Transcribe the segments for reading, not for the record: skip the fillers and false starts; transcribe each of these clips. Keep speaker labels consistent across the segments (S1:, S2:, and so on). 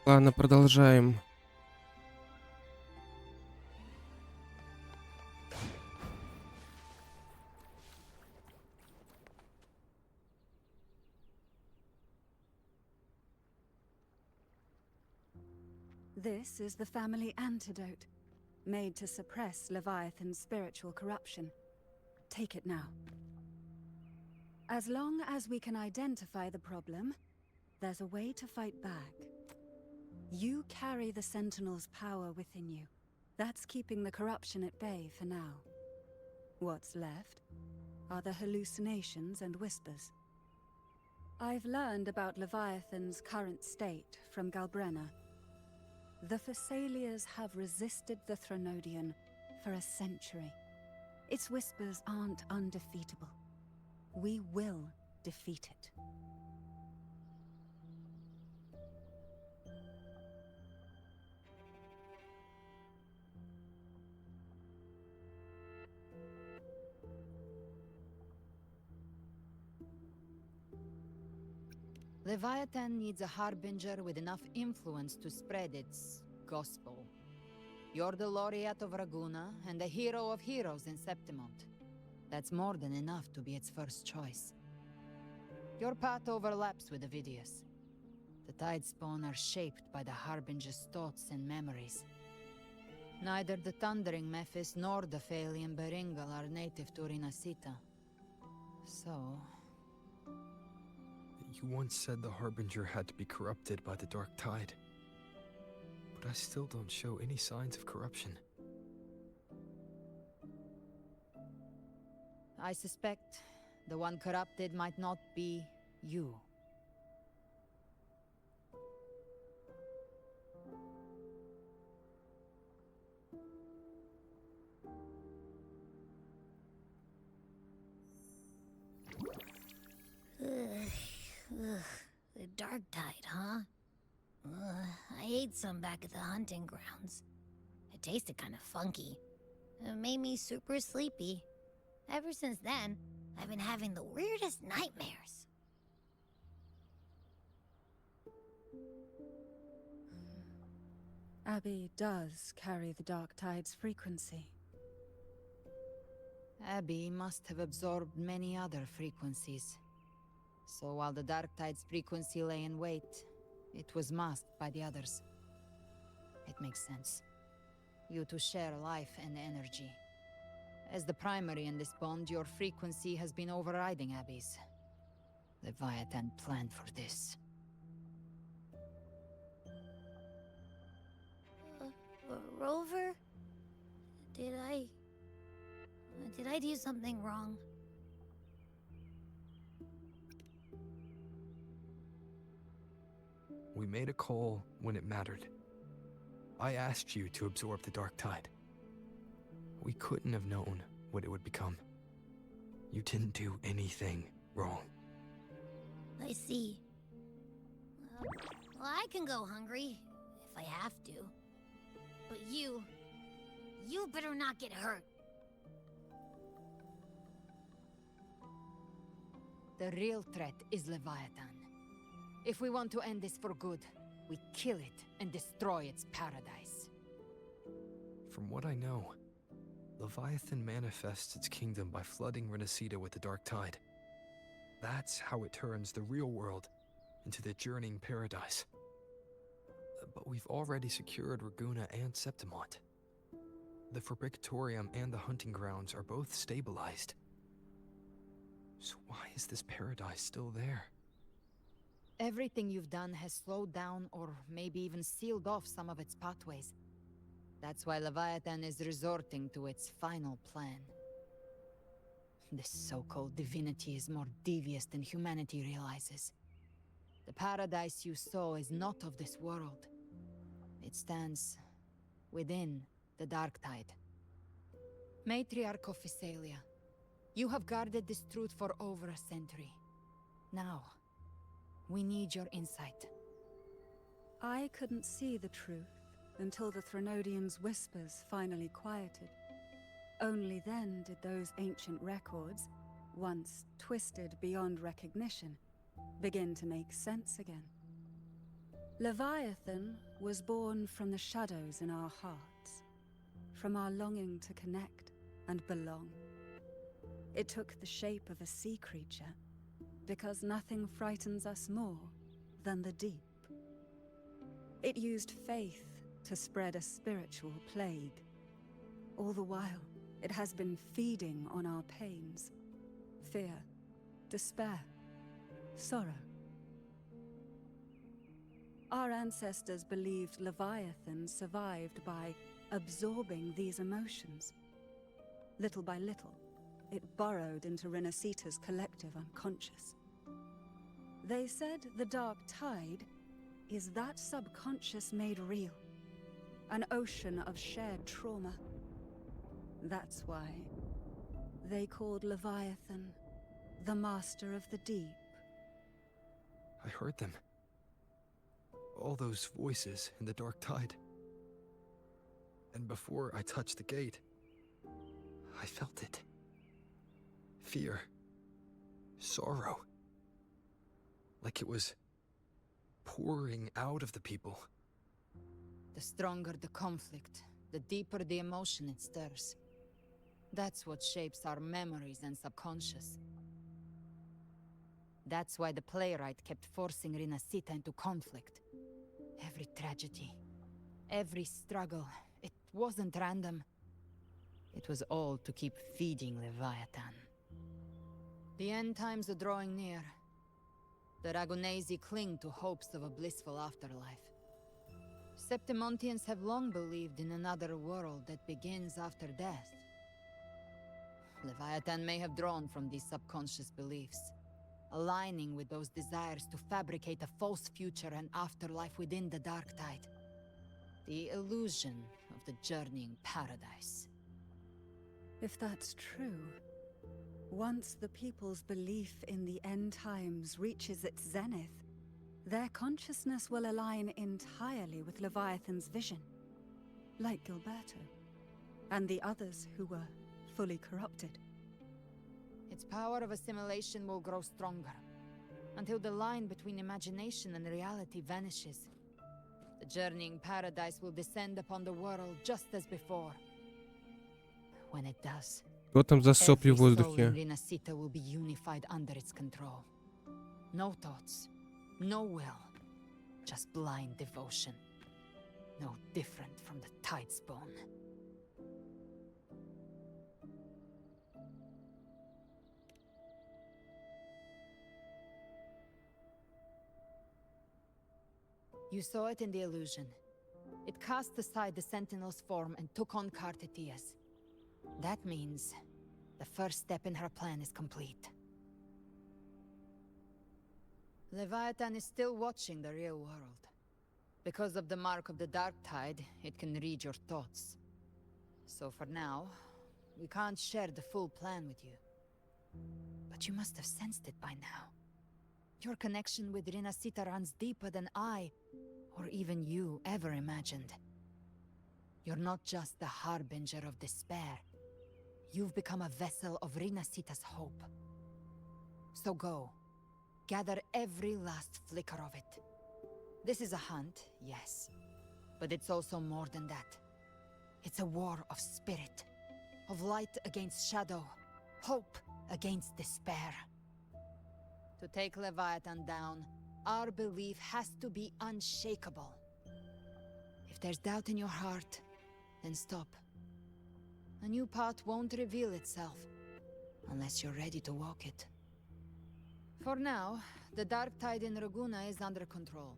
S1: Ладно, продолжаем.
S2: This is the family antidote, made to suppress Leviathan's spiritual corruption. Take it now. As long as we can identify the problem, there's a way to fight back. You carry the Sentinel's power within you. That's keeping the corruption at bay for now. What's left are the hallucinations and whispers. I've learned about Leviathan's current state from Galbrenna. The Thessalians have resisted the Thronodian for a century. Its whispers aren't undefeatable. We will defeat it.
S3: Leviathan needs a harbinger with enough influence to spread its gospel. You're the laureate of Raguna and the hero of heroes in Septimont. That's more than enough to be its first choice. Your path overlaps with Avidius. The Tidespawn are shaped by the harbinger's thoughts and memories. Neither the Thundering Mephis nor the Phalian Beringal are native to Rinasita. So...
S4: You once said the Harbinger had to be corrupted by the Dark Tide. But I still don't show any signs of corruption.
S3: I suspect the one corrupted might not be you.
S5: The Dark Tide, huh? I ate some back at the hunting grounds. It tasted kind of funky. It made me super sleepy. Ever since then, I've been having the weirdest nightmares.
S2: Abby does carry the Dark Tide's frequency.
S3: Abby must have absorbed many other frequencies. So while the Dark Tide's frequency lay in wait, it was masked by the others. It makes sense. You two share life and energy. As the primary in this bond, your frequency has been overriding Abby's. Leviathan planned for this.
S5: Rover? Did I do something wrong?
S4: We made a call when it mattered. I asked you to absorb the Dark Tide. We couldn't have known what it would become. You didn't do anything wrong.
S5: I see. Well, I can go hungry, if I have to. But you better not get hurt.
S3: The real threat is Leviathan. If we want to end this for good, we kill it and destroy its paradise.
S4: From what I know, Leviathan manifests its kingdom by flooding Rinasita with the Dark Tide. That's how it turns the real world into the journeying paradise. But we've already secured Raguna and Septimont. The Fabricatorium and the hunting grounds are both stabilized. So why is this paradise still there?
S3: Everything you've done has slowed down or maybe even sealed off some of its pathways. That's why Leviathan is resorting to its final plan. This so-called divinity is more devious than humanity realizes. The paradise you saw is not of this world. It stands within the Dark Tide. Matriarch of Thessalia, you have guarded this truth for over a century. Now, we need your insight.
S2: I couldn't see the truth until the Thronodian's whispers finally quieted. Only then did those ancient records, once twisted beyond recognition, begin to make sense again. Leviathan was born from the shadows in our hearts, from our longing to connect and belong. It took the shape of a sea creature, because nothing frightens us more than the deep. It used faith to spread a spiritual plague. All the while, it has been feeding on our pains, fear, despair, sorrow. Our ancestors believed Leviathan survived by absorbing these emotions. Little by little, it burrowed into Renacita's collective unconscious. They said the dark tide is that subconscious made real, an ocean of shared trauma. That's why they called Leviathan the master of the deep.
S4: I heard them. All those voices in the dark tide. And before I touched the gate, I felt it. Fear. Sorrow. Like it was pouring out of the people.
S3: The stronger the conflict, the deeper the emotion it stirs. That's what shapes our memories and subconscious. That's why the playwright kept forcing Renacita into conflict. Every tragedy, every struggle, it wasn't random. It was all to keep feeding Leviathan. The end times are drawing near. The Ragonesi cling to hopes of a blissful afterlife. Septimontians have long believed in another world that begins after death. Leviathan may have drawn from these subconscious beliefs, aligning with those desires to fabricate a false future and afterlife within the dark tide. The illusion of the journeying paradise.
S2: If that's true, once the people's belief in the end times reaches its zenith, their consciousness will align entirely with Leviathan's vision, like Gilberto, and the others who were fully corrupted.
S3: Its power of assimilation will grow stronger, until the line between imagination and reality vanishes. The journeying paradise will descend upon the world just as before. When it does,
S1: Что там за сопли
S3: every
S1: в
S3: soul in
S1: воздухе?
S3: Renacita will be unified under its control. No thoughts, no will, just blind devotion. No different from the tide spawn. You saw it in the illusion. It cast aside the Sentinel's form and took on Cartetia's. That means the first step in her plan is complete. Leviathan is still watching the real world. Because of the mark of the dark tide, it can read your thoughts. So for now, we can't share the full plan with you. But you must have sensed it by now. Your connection with Renacita runs deeper than I, or even you, ever imagined. You're not just the harbinger of despair. You've become a vessel of Renacita's hope. So go. Gather every last flicker of it. This is a hunt, yes. But it's also more than that. It's a war of spirit. Of light against shadow. Hope against despair. To take Leviathan down, our belief has to be unshakable. If there's doubt in your heart, then stop. A new path won't reveal itself, unless you're ready to walk it. For now, the dark tide in Raguna is under control.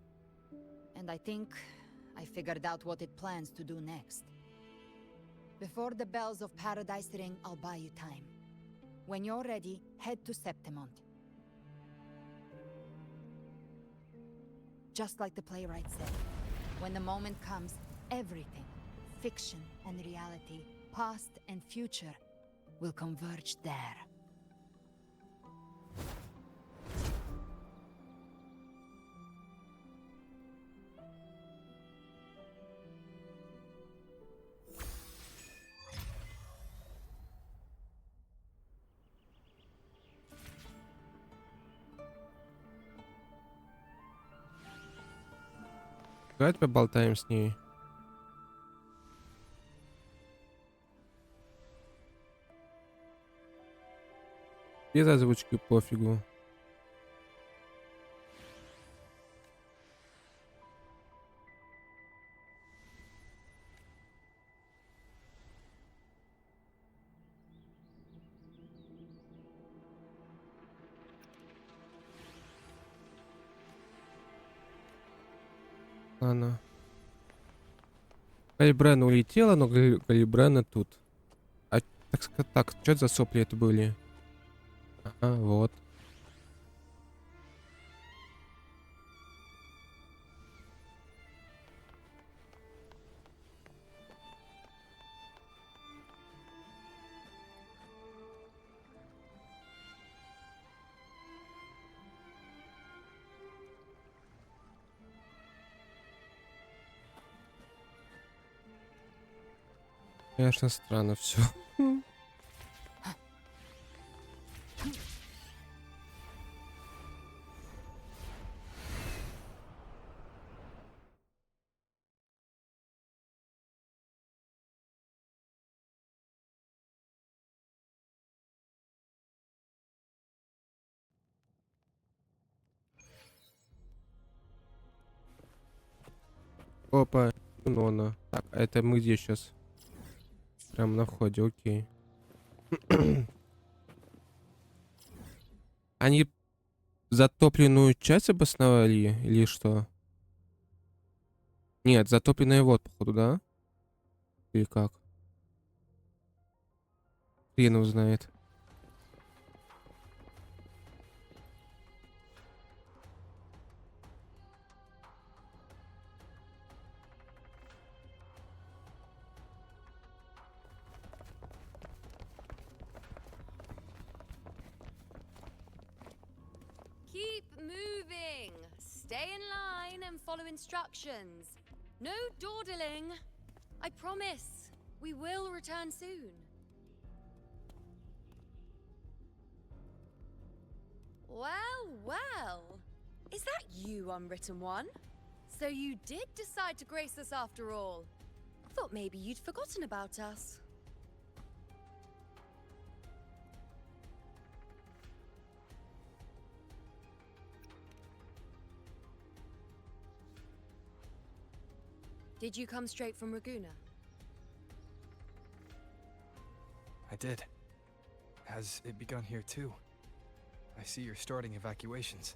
S3: And I think I figured out what it plans to do next. Before the bells of Paradise ring, I'll buy you time. When you're ready, head to Septimont. Just like the playwright said, when the moment comes, everything, fiction and reality, past and future, will converge there.
S1: Давайте поболтаем с ней. Без озвучки пофигу. Ладно. Калибрена улетела, но Калибрена тут. А так, что это за сопли это были? Ага, вот. Конечно, странно все. Опа, Нона. Так, а это мы где сейчас? Прям на входе, окей. Они затопленную часть обосновали или что? Нет, затопленная вот, походу, да? Или как? Хрен его знает.
S6: Keep moving. Stay in line and follow instructions. No dawdling. I promise. We will return soon. Well, well. Is that you, unwritten one? So you did decide to grace us after all. Thought maybe you'd forgotten about us. Did you come straight from Raguna?
S4: I did. Has it begun here too? I see you're starting evacuations.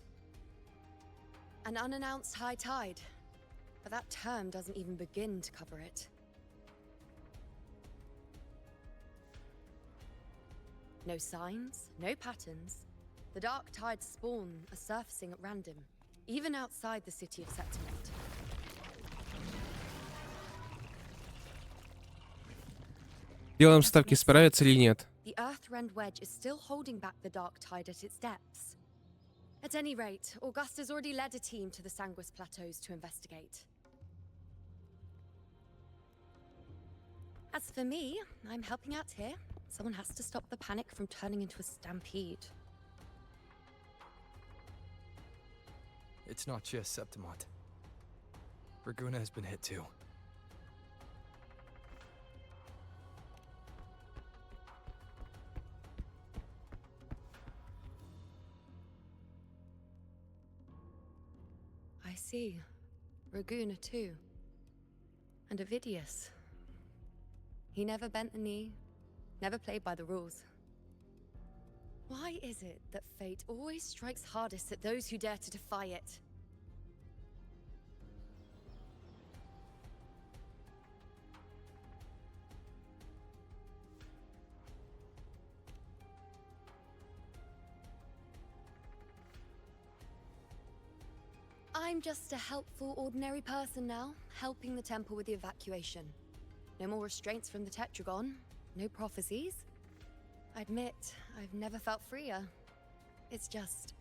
S6: An unannounced high tide. But that term doesn't even begin to cover it. No signs, no patterns. The dark tide's spawn are surfacing at random, even outside the city of Septimont.
S1: Делаем ставки, справится или нет.
S6: The Earthrend Wedge is still holding back the dark tide at its depths. At any rate, Augusta's already led a team to the Sanguis Plateaus to investigate. As for me, I'm helping out here. Someone has to stop the panic from turning into a stampede.
S4: It's not just Septimont. Raguna has been hit too.
S6: I see. Raguna too. And Ovidius. He never bent the knee, never played by the rules. Why is it that fate always strikes hardest at those who dare to defy it? I'm just a helpful, ordinary person now, helping the temple with the evacuation. No more restraints from the Tetragon, no prophecies. I admit, I've never felt freer. It's just...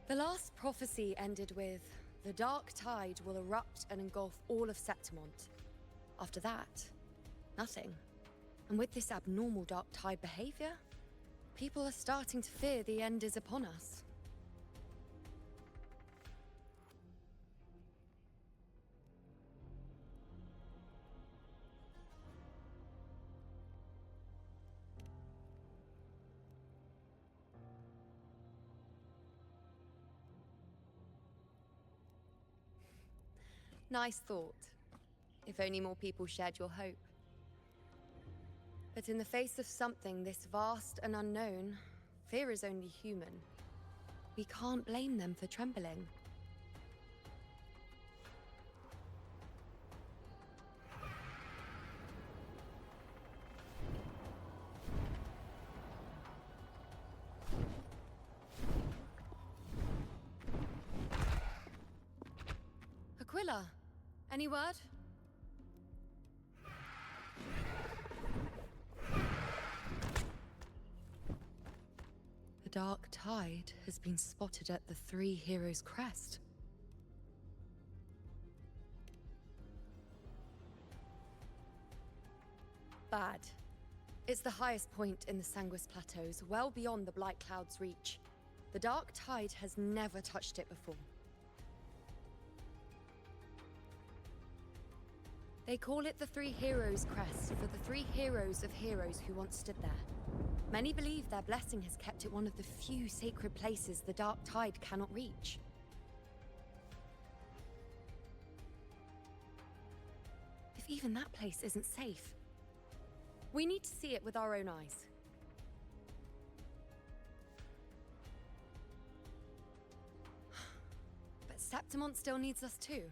S6: The last prophecy ended with, the dark tide will erupt and engulf all of Septimont. After that, nothing. And with this abnormal dark tide behavior, people are starting to fear the end is upon us. Nice thought. If only more people shared your hope. But in the face of something this vast and unknown, fear is only human. We can't blame them for trembling. Aquila, any word? The dark tide has been spotted at the Three Heroes' crest. Bad. It's the highest point in the Sanguis Plateaus, well beyond the Blight Cloud's reach. The dark tide has never touched it before. They call it the Three Heroes' Crest for the three heroes of heroes who once stood there. Many believe their blessing has kept it one of the few sacred places the dark tide cannot reach. If even that place isn't safe, we need to see it with our own eyes. But Septimont still needs us too.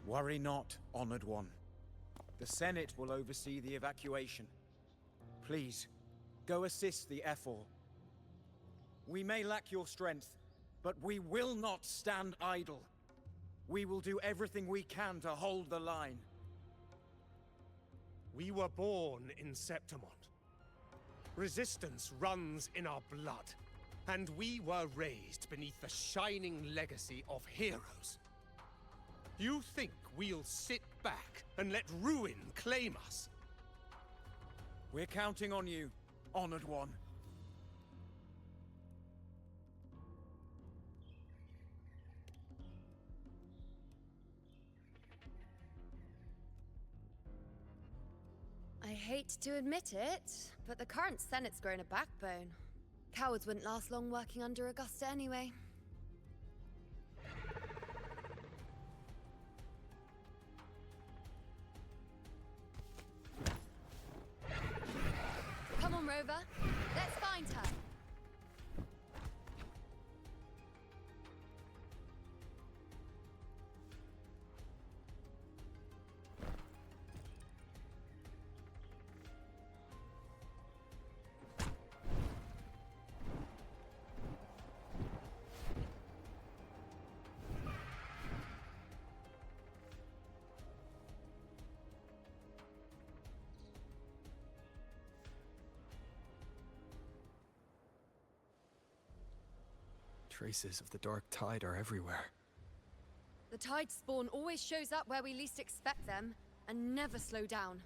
S7: Worry not, honored one. The Senate will oversee the evacuation. Please, go assist the Ephor. We may lack your strength, but we will not stand idle. We will do everything we can to hold the line.
S8: We were born in Septimont. Resistance runs in our blood, and we were raised beneath the shining legacy of heroes. You think we'll sit back and let ruin claim us?
S7: We're counting on you, honored one.
S6: I hate to admit it, but the current Senate's grown a backbone. Cowards wouldn't last long working under Augusta anyway. Come on, Rover. Let's find her.
S4: Traces of the dark tide are everywhere.
S6: The tide spawn always shows up where we least expect them, and never slow down.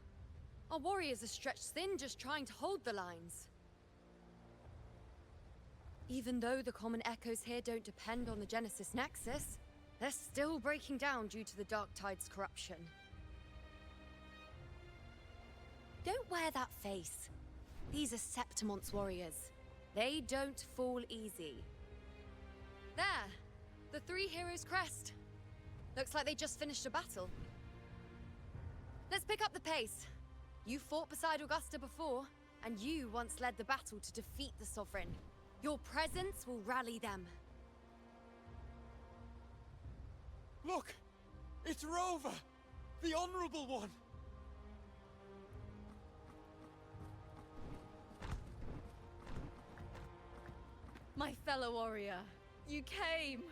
S6: Our warriors are stretched thin just trying to hold the lines. Even though the common echoes here don't depend on the Genesis Nexus, they're still breaking down due to the dark tide's corruption. Don't wear that face. These are Septimont's warriors. They don't fall easy. There! The Three Heroes' Crest. Looks like they just finished a battle. Let's pick up the pace. You fought beside Augusta before, and you once led the battle to defeat the Sovereign. Your presence will rally them.
S7: Look! It's Rover! The Honorable One!
S9: My fellow warrior, you came!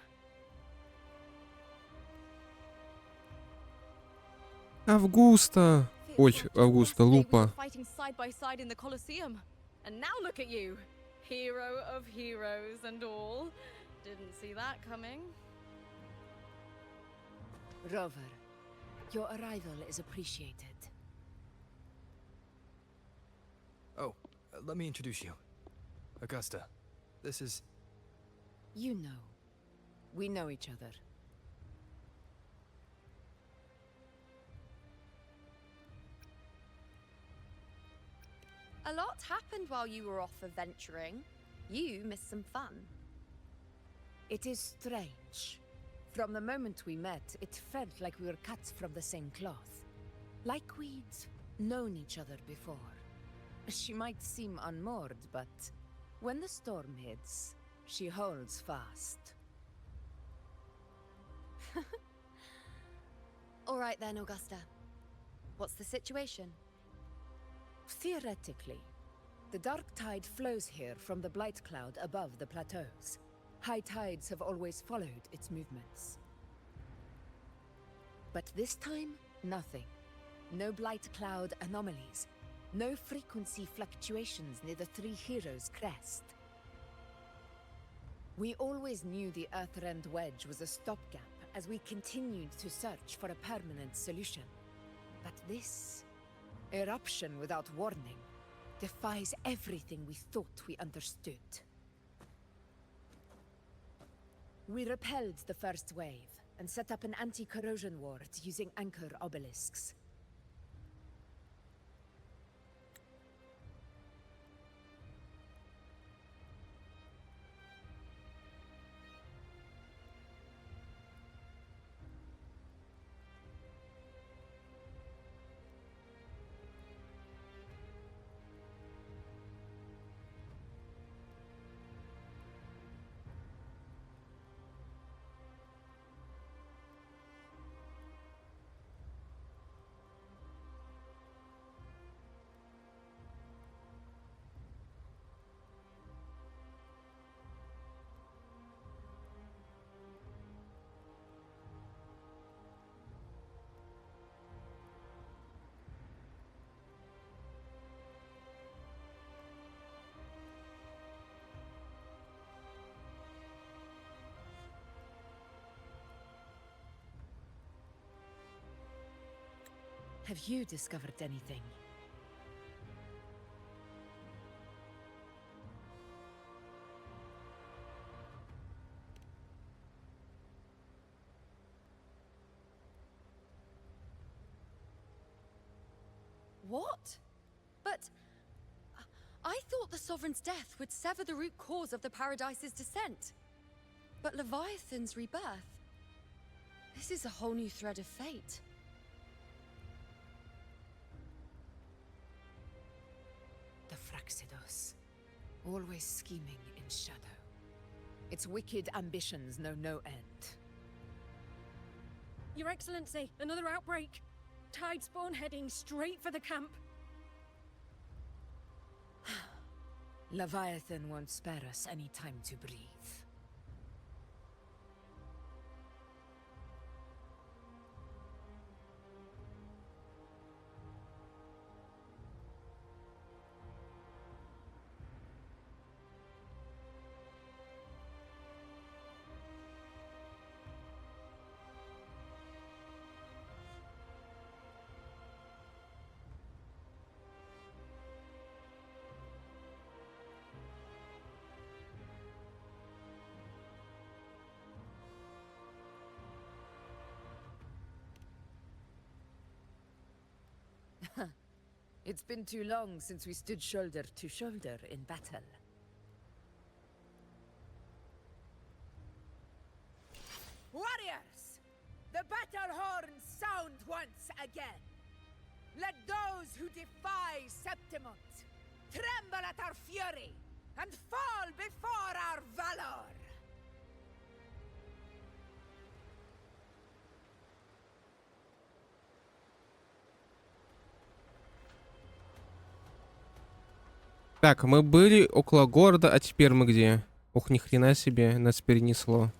S1: Августа! Ой, Августа,
S9: Yesterday we
S1: Лупа.
S9: were fighting side by side in the Colosseum. And now look at you! Hero of heroes and all. Didn't see that coming.
S10: Rover, your arrival is appreciated.
S4: Oh, let me introduce you. Augusta, this is...
S10: You know. We know each other.
S6: A lot happened while you were off adventuring. You missed some fun.
S10: It is strange. From the moment we met, it felt like we were cut from the same cloth. Like we'd known each other before. She might seem unmoored, but when the storm hits, she holds fast.
S6: All right then, Augusta. What's the situation?
S10: Theoretically, the dark tide flows here from the blight cloud above the plateaus. High tides have always followed its movements. But this time, nothing. No blight cloud anomalies. No frequency fluctuations near the Three Heroes crest. We always knew the Earthrend Wedge was a stopgap as we continued to search for a permanent solution. But this eruption without warning defies everything we thought we understood. We repelled the first wave and set up an anti-corrosion ward using anchor obelisks. Have you discovered anything?
S6: What? But I thought the Sovereign's death would sever the root cause of the Paradise's descent. But Leviathan's rebirth? This is a whole new thread of fate.
S10: The Fraxidos, always scheming in shadow. Its wicked ambitions know no end.
S11: Your Excellency, another outbreak. Tide spawn heading straight for the camp.
S10: Leviathan won't spare us any time to breathe. It's been too long since we stood shoulder to shoulder in battle. Warriors! The battle horns sound once again! Let those who defy Septimont tremble at our fury and fall before our valor!
S1: Так, мы были около города, а теперь мы где? Ух, ни хрена себе, нас перенесло.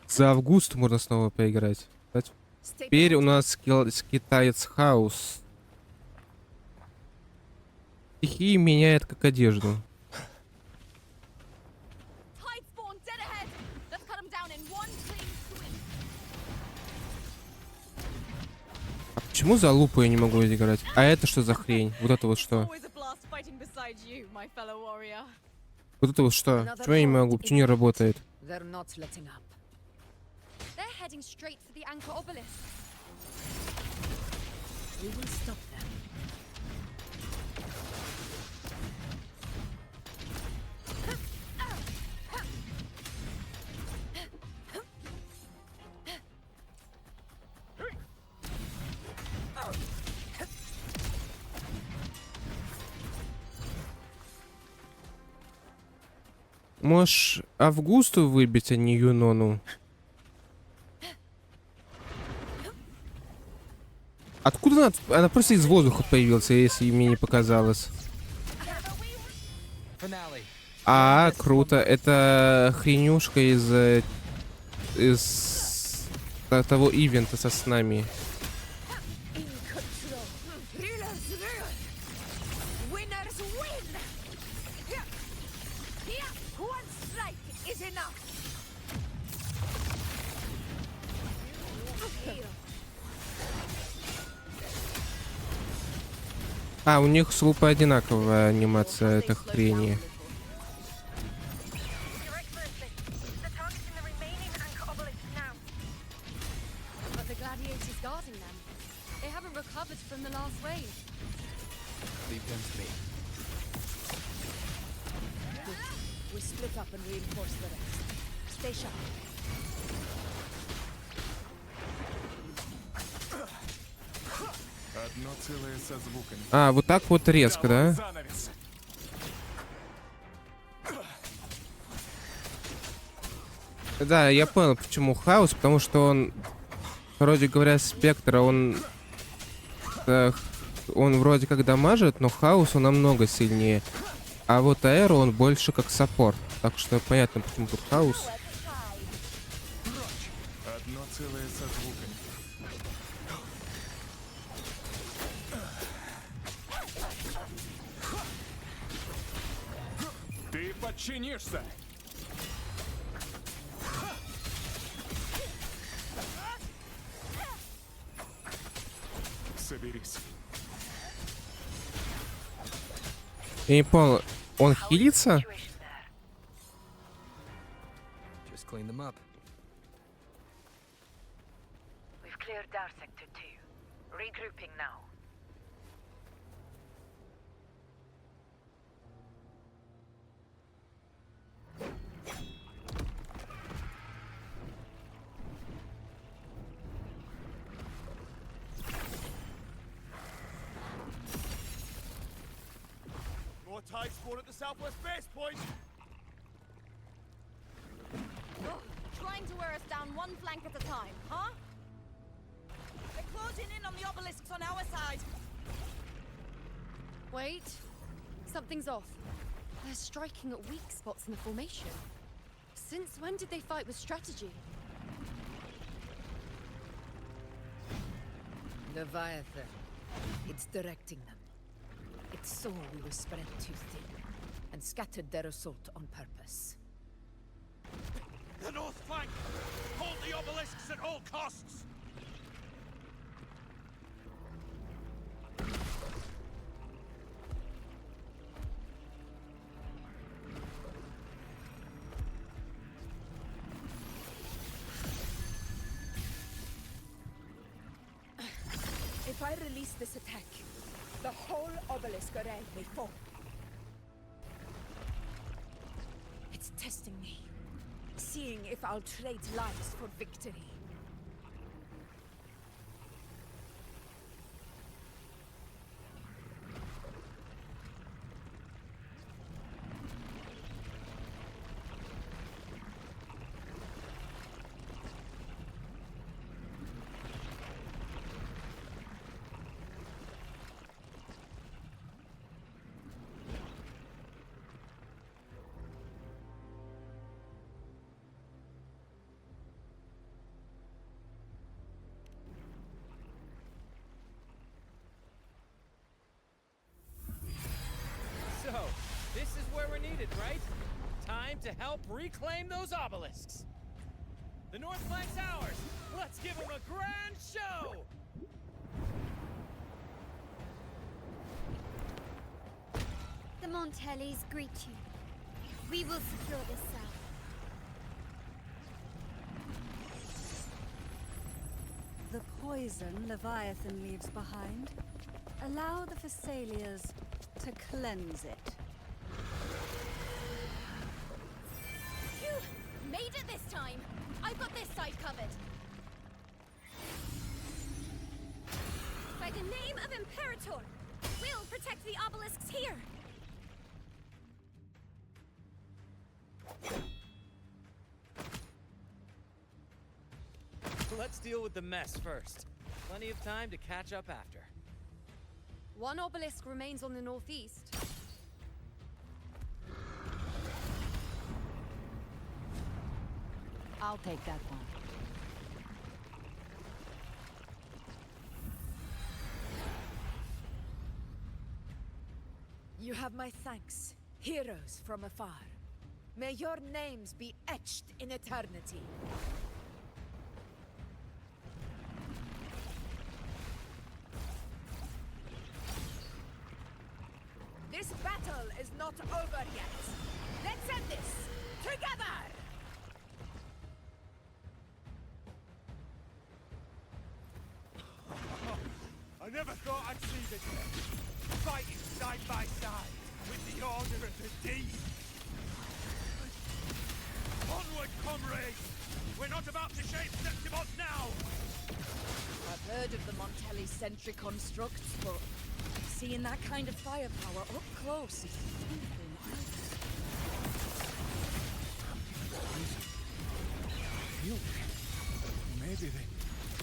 S1: За август можно снова поиграть. Теперь у нас китаец хаус. Стихии меняет как одежду. Почему за лупу я не могу играть? А это что за хрень? Вот это вот что? Вот это вот что? Почему я не могу? Почему не работает? Можешь Августу выбить, а не Юнону. Откуда она? Она просто из воздуха появилась, если мне не показалось. А, круто. Это хренюшка из того ивента со снами. А, у них с лупой одинаковая анимация этой хрени. А, вот так вот резко, да? Да, я понял, почему хаос, потому что он, вроде говоря, спектра, он вроде как дамажит, но хаос он намного сильнее. А вот аэро он больше как саппорт. Так что понятно, почему тут хаос.
S12: Одно целое со звуками. Ты подчинишься! Соберись.
S1: Я не понял, он хилится?
S4: Just clean them up.
S13: We've cleared our sector 2. Regrouping now.
S12: More tide spawn at the southwest base point.
S9: Trying to wear us down one flank at a time, huh? They're closing in on the obelisks on our side.
S6: Wait. Something's off. They're striking at weak spots in the formation. Since when did they fight with strategy?
S10: Leviathan. It's directing them. It saw we were spread too thin, and scattered their assault on purpose.
S12: The north flank! Hold the obelisks at all costs!
S11: If I release this attack, the whole obelisk array may fall. It's testing me, seeing if I'll trade lives for victory.
S14: So, this is where we're needed, right? Time to help reclaim those obelisks. The north flank's ours. Let's give them a grand show!
S5: The Montellis greet you. We will secure this south.
S2: The poison Leviathan leaves behind, allow the Thessalians to cleanse it.
S9: Phew! Made it this time! I've got this side covered.
S5: By the name of Imperator, we'll protect the obelisks here.
S14: Let's deal with the mess first. Plenty of time to catch up after.
S6: One obelisk remains on the northeast.
S3: I'll take that one.
S11: You have my thanks, heroes from afar. May your names be etched in eternity. This battle is not over yet. Let's end this together!
S12: I never thought I'd see this day. Fighting side by side with the Order of the Deep. Onward, comrades! We're not about to shape Septimon now!
S11: I've heard of the Montelli-centric constructs, but seeing that kind of firepower up close is something else.
S12: Maybe they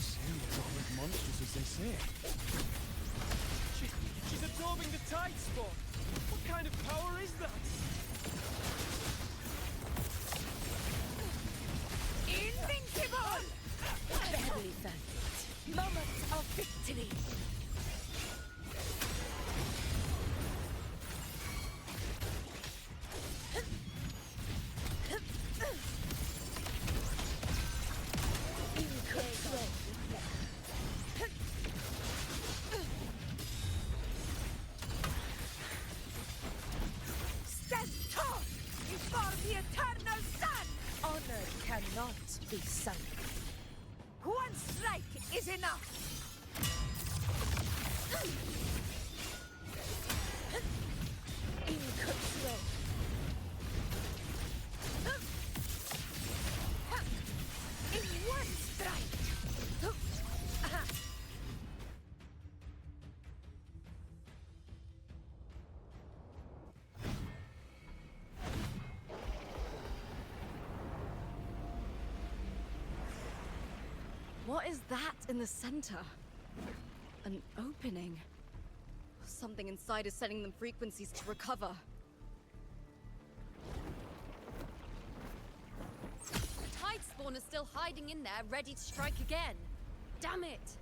S12: seem all as monstrous as they say.
S14: She's absorbing the tide spawn. What kind of power is that?
S11: Invincible! Barely felt it. Moment of victory. Cannot be sunk. One strike is enough. In control. In one strike.
S9: What is that in the center? An opening. Something inside is sending them frequencies to recover.
S6: The tide spawn is still hiding in there, ready to strike again. Damn it!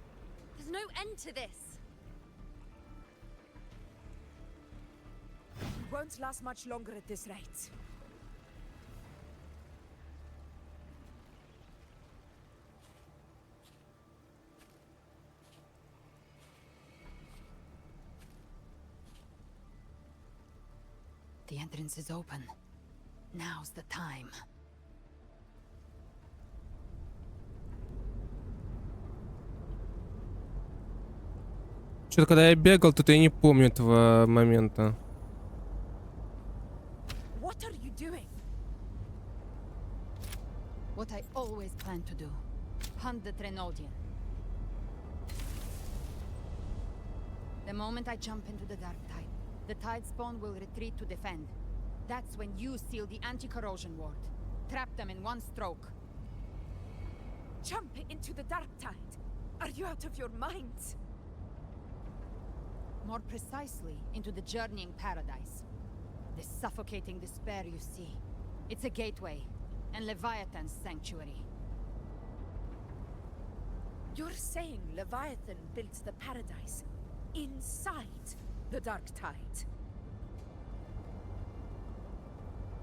S6: There's no end to this.
S11: We won't last much longer at this rate.
S3: The entrance is open. Now's the time.
S1: Что-то когда я бегал, тут я не помню этого момента.
S11: What are you doing?
S3: What I always planned to do. Hunt the Trenodian. The moment I jump into the dark tide, the tide spawn will retreat to defend. That's when you seal the anti-corrosion ward. Trap them in one stroke.
S11: Jump into the dark tide? Are you out of your minds?
S3: More precisely, into the journeying paradise. The suffocating despair you see. It's a gateway, and Leviathan's sanctuary.
S11: You're saying Leviathan built the paradise inside the dark tide?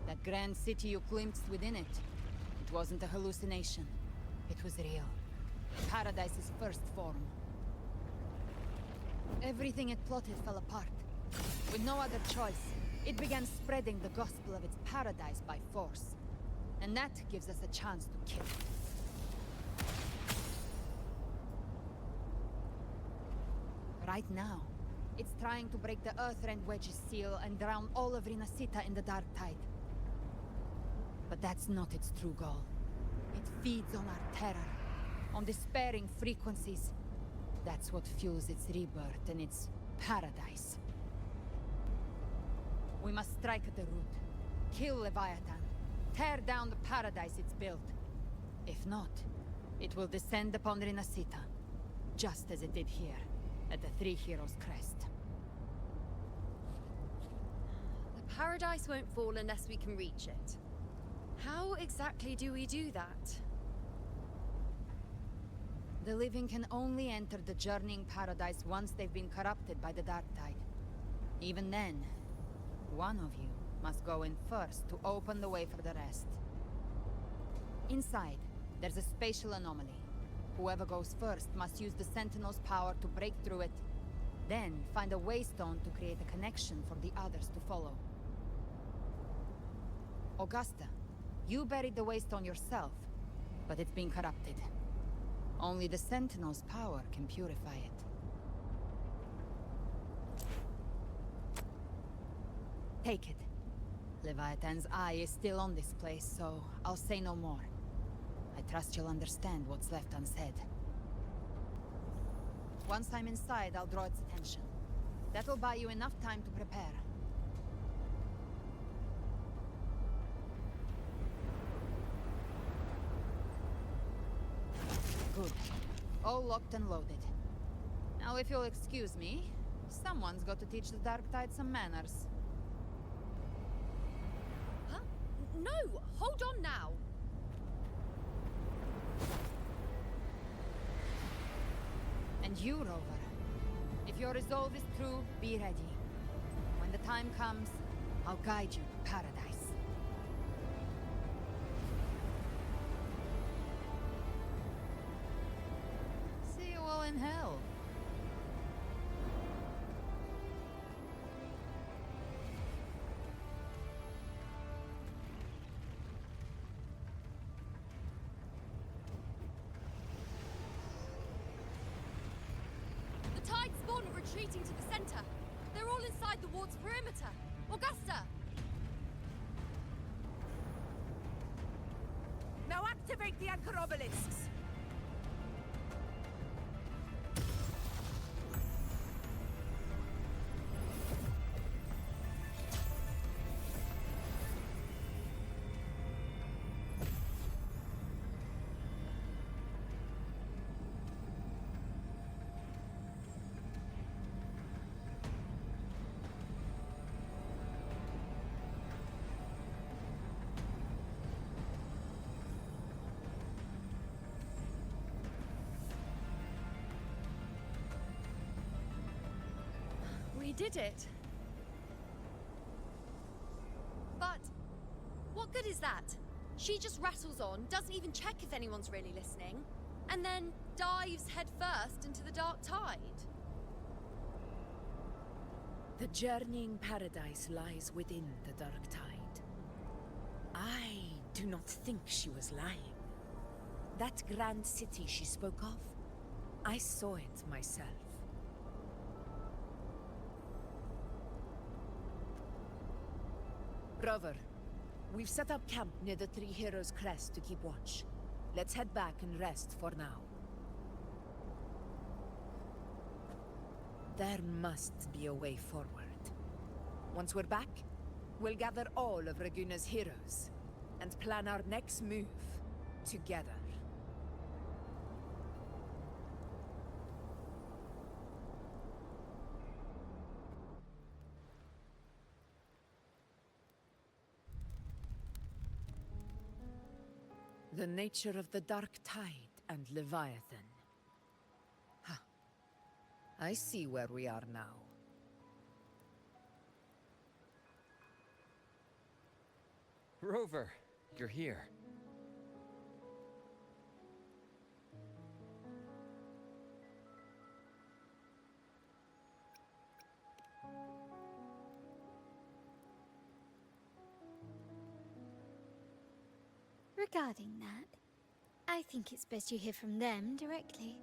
S3: That grand city you glimpsed within it, it wasn't a hallucination. It was real. Paradise's first form. Everything it plotted fell apart. With no other choice, it began spreading the gospel of its paradise by force. And that gives us a chance to kill it. Right now, it's trying to break the Earthrend Wedge's seal and drown all of Rinasita in the dark tide. But that's not its true goal. It feeds on our terror, on despairing frequencies. That's what fuels its rebirth and its paradise. We must strike at the root, kill Leviathan, tear down the paradise it's built. If not, It will descend upon Rinasita, just as it did here, at the Three Heroes Crest.
S6: The paradise won't fall unless we can reach it. How exactly do we do that?
S3: The living can only enter the journeying paradise once they've been corrupted by the dark tide. Even then, one of you must go in first to open the way for the rest. Inside, there's a spatial anomaly. Whoever goes first must use the Sentinel's power to break through it, then find a waystone to create a connection for the others to follow. Augusta, you buried the waystone yourself, but it's been corrupted. Only the Sentinel's power can purify it. Take it. Leviathan's eye is still on this place, so I'll say no more. I trust you'll understand what's left unsaid. Once I'm inside, I'll draw its attention. That'll buy you enough time to prepare. Good. All locked and loaded. Now, if you'll excuse me, someone's got to teach the Dark Tide some manners.
S6: Huh? No! Hold on now!
S3: And you, Rover. If your resolve is true, be ready. When the time comes, I'll guide you to paradise. See you all in hell.
S6: The tide spawn are retreating to the center. They're all inside the ward's perimeter. Augusta!
S11: Now activate the anchor obelisks!
S6: We did it. But what good is that? She just rattles on, doesn't even check if anyone's really listening, and then dives headfirst into the dark tide.
S11: The journeying paradise lies within the dark tide. I do not think she was lying. That grand city she spoke of, I saw it myself. Rover, we've set up camp near the Three Heroes Crest to keep watch. Let's head back and rest for now. There must be a way forward. Once we're back, we'll gather all of Raguna's heroes and plan our next move together. The nature of the Dark Tide and Leviathan. Huh. I see where we are now.
S15: Rover, you're here.
S5: Regarding that, I think it's best you hear from them directly.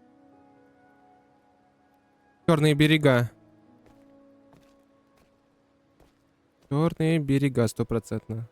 S1: Черные берега. Черные берега, 100%.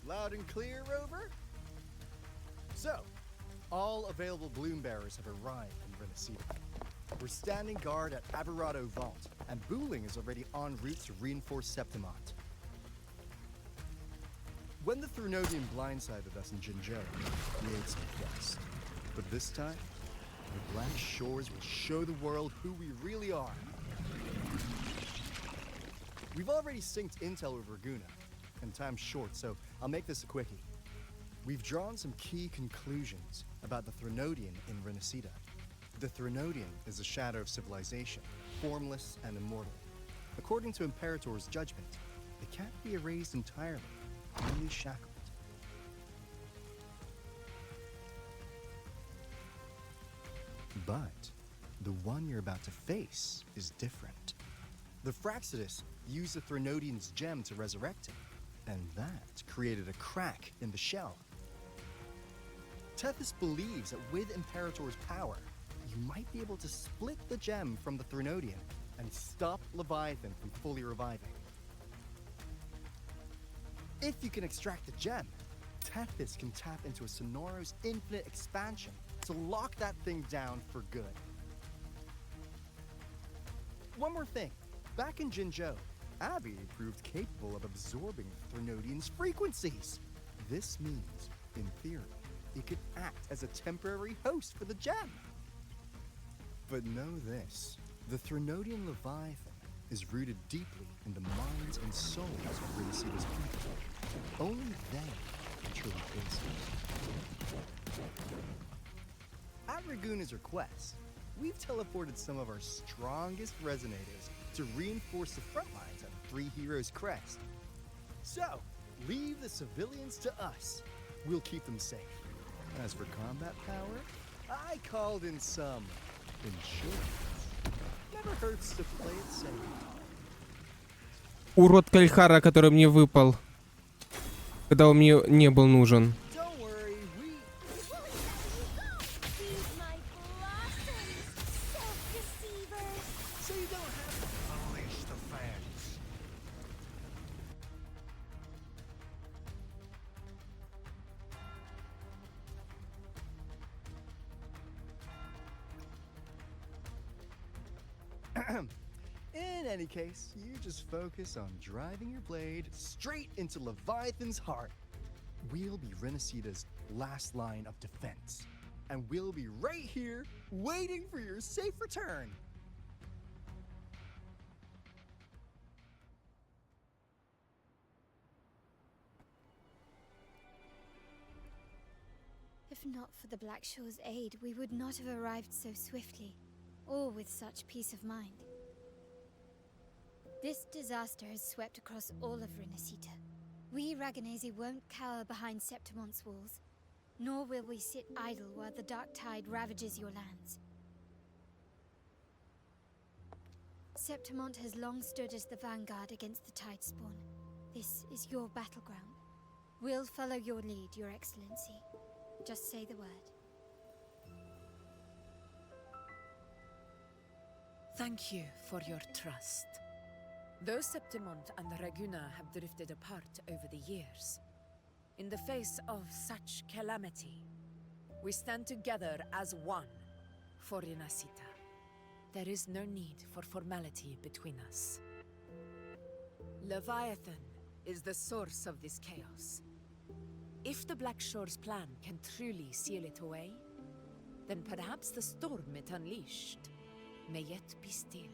S16: Loud and clear, Rover? So, all available bloom bearers have arrived in Renacida. We're standing guard at Aberrado Vault, and Booling is already en route to reinforce Septimont. When the Threnodian blindsided us in Jinzhou, we ate some quest. But this time, the Black Shores will show the world who we really are. We've already synced intel with Vargnon, and time's short, so I'll make this a quickie. We've drawn some key conclusions about the Threnodian in Renacida. The Threnodian is a shadow of civilization, formless and immortal. According to Imperator's judgment, it can't be erased entirely, only shackled. But the one you're about to face is different. The Fraxidus used the Threnodian's gem to resurrect him, and that created a crack in the shell. Tethys believes that with Imperator's power, you might be able to split the gem from the Threnodian and stop Leviathan from fully reviving. If you can extract the gem, Tethys can tap into a Sonoro's infinite expansion to lock that thing down for good. One more thing. Back in Jinzhou, Abby proved capable of absorbing Threnodian's frequencies. This means, in theory, it could act as a temporary host for the gem. But know this, the Threnodian Leviathan is rooted deeply in the minds and souls of Renacida's people. Only they can truly face it. At Raguna's request, we've teleported some of our strongest resonators to reinforce the front lines at Three Heroes Crest. So, leave the civilians to us. We'll keep them safe. As for combat power, I called in some insurance. Never hurts to play it safe.
S1: Урод Кальхара, который мне выпал, когда он мне не был нужен.
S16: In any case, you just focus on driving your blade straight into Leviathan's heart. We'll be Renacida's last line of defense, and we'll be right here waiting for your safe return.
S17: If not for the Black Shore's aid, we would not have arrived so swiftly, or with such peace of mind. This disaster has swept across all of Renacida. We Raganese won't cower behind Septimont's walls, nor will we sit idle while the dark tide ravages your lands. Septimont has long stood as the vanguard against the tide spawn. This is your battleground. We'll follow your lead, Your Excellency. Just say the word.
S11: Thank you for your trust. Though Septimont and Raguna have drifted apart over the years, in the face of such calamity, we stand together as one for Renacida. There is no need for formality between us. Leviathan is the source of this chaos. If the Black Shore's plan can truly seal it away, then perhaps the storm it unleashed may yet be stilled.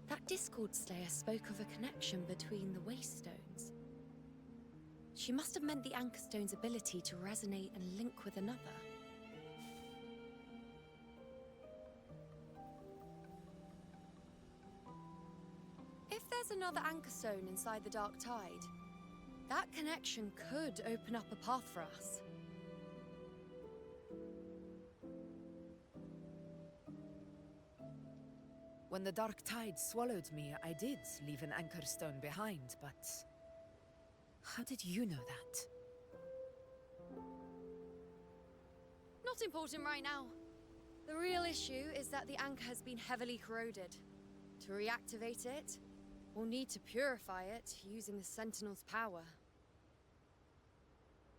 S6: That Discord slayer spoke of a connection between the Waystones. She must have meant the Anchorstone's ability to resonate and link with another. If there's another Anchorstone inside the Dark Tide, that connection could open up a path for us.
S11: When the Dark Tide swallowed me, I did leave an Anchorstone behind, but how did you know that?
S6: Not important right now. The real issue is that the anchor has been heavily corroded. To reactivate it, We'll need to purify it using the Sentinel's power.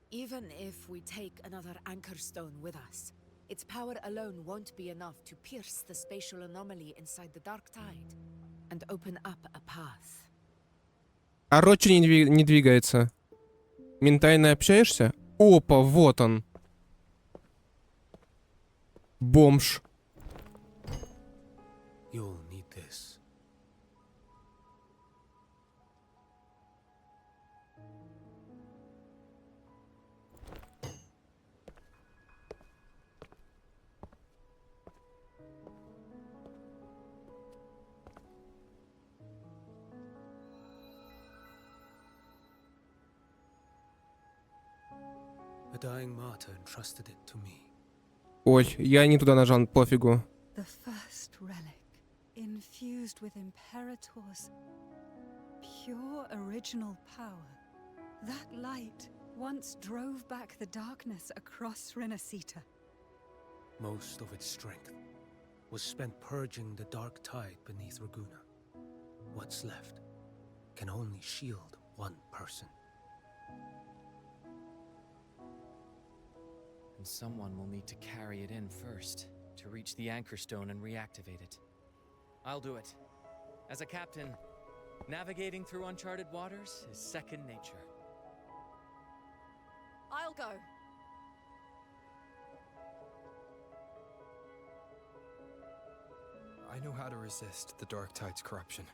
S11: Even if we take another anchor stone with us, its power alone won't be enough to pierce the spatial anomaly inside the dark tide and open up a path.
S1: Короче, не двигается. Ментально общаешься? Опа, вот он. Бомж.
S18: You'll need this. A dying martyr entrusted it to me.
S1: Ой, я не туда нажал, пофигу.
S2: The first relic, infused with Imperator's pure original power. That light once drove back the darkness across Renacita.
S18: Most of its strength was spent purging the dark tide beneath Raguna. What's left can only shield one person.
S15: And someone will need to carry it in first to reach the anchor stone and reactivate it. I'll do it. As a captain, navigating through uncharted waters is second nature.
S9: I'll go.
S4: I know how to resist the dark tide's corruption.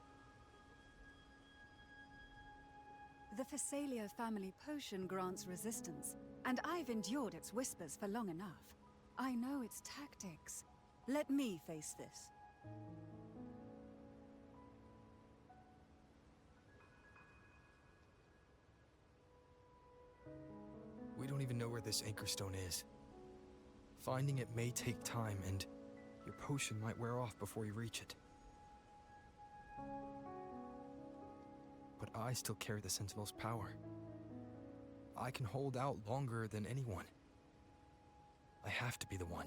S2: The Phasalia family potion grants resistance, and I've endured its whispers for long enough. I know its tactics. Let me face this.
S4: We don't even know where this anchor stone is. Finding it may take time, and your potion might wear off before you reach it. But I still carry the Sentinel's power. I can hold out longer than anyone. I have to be the one.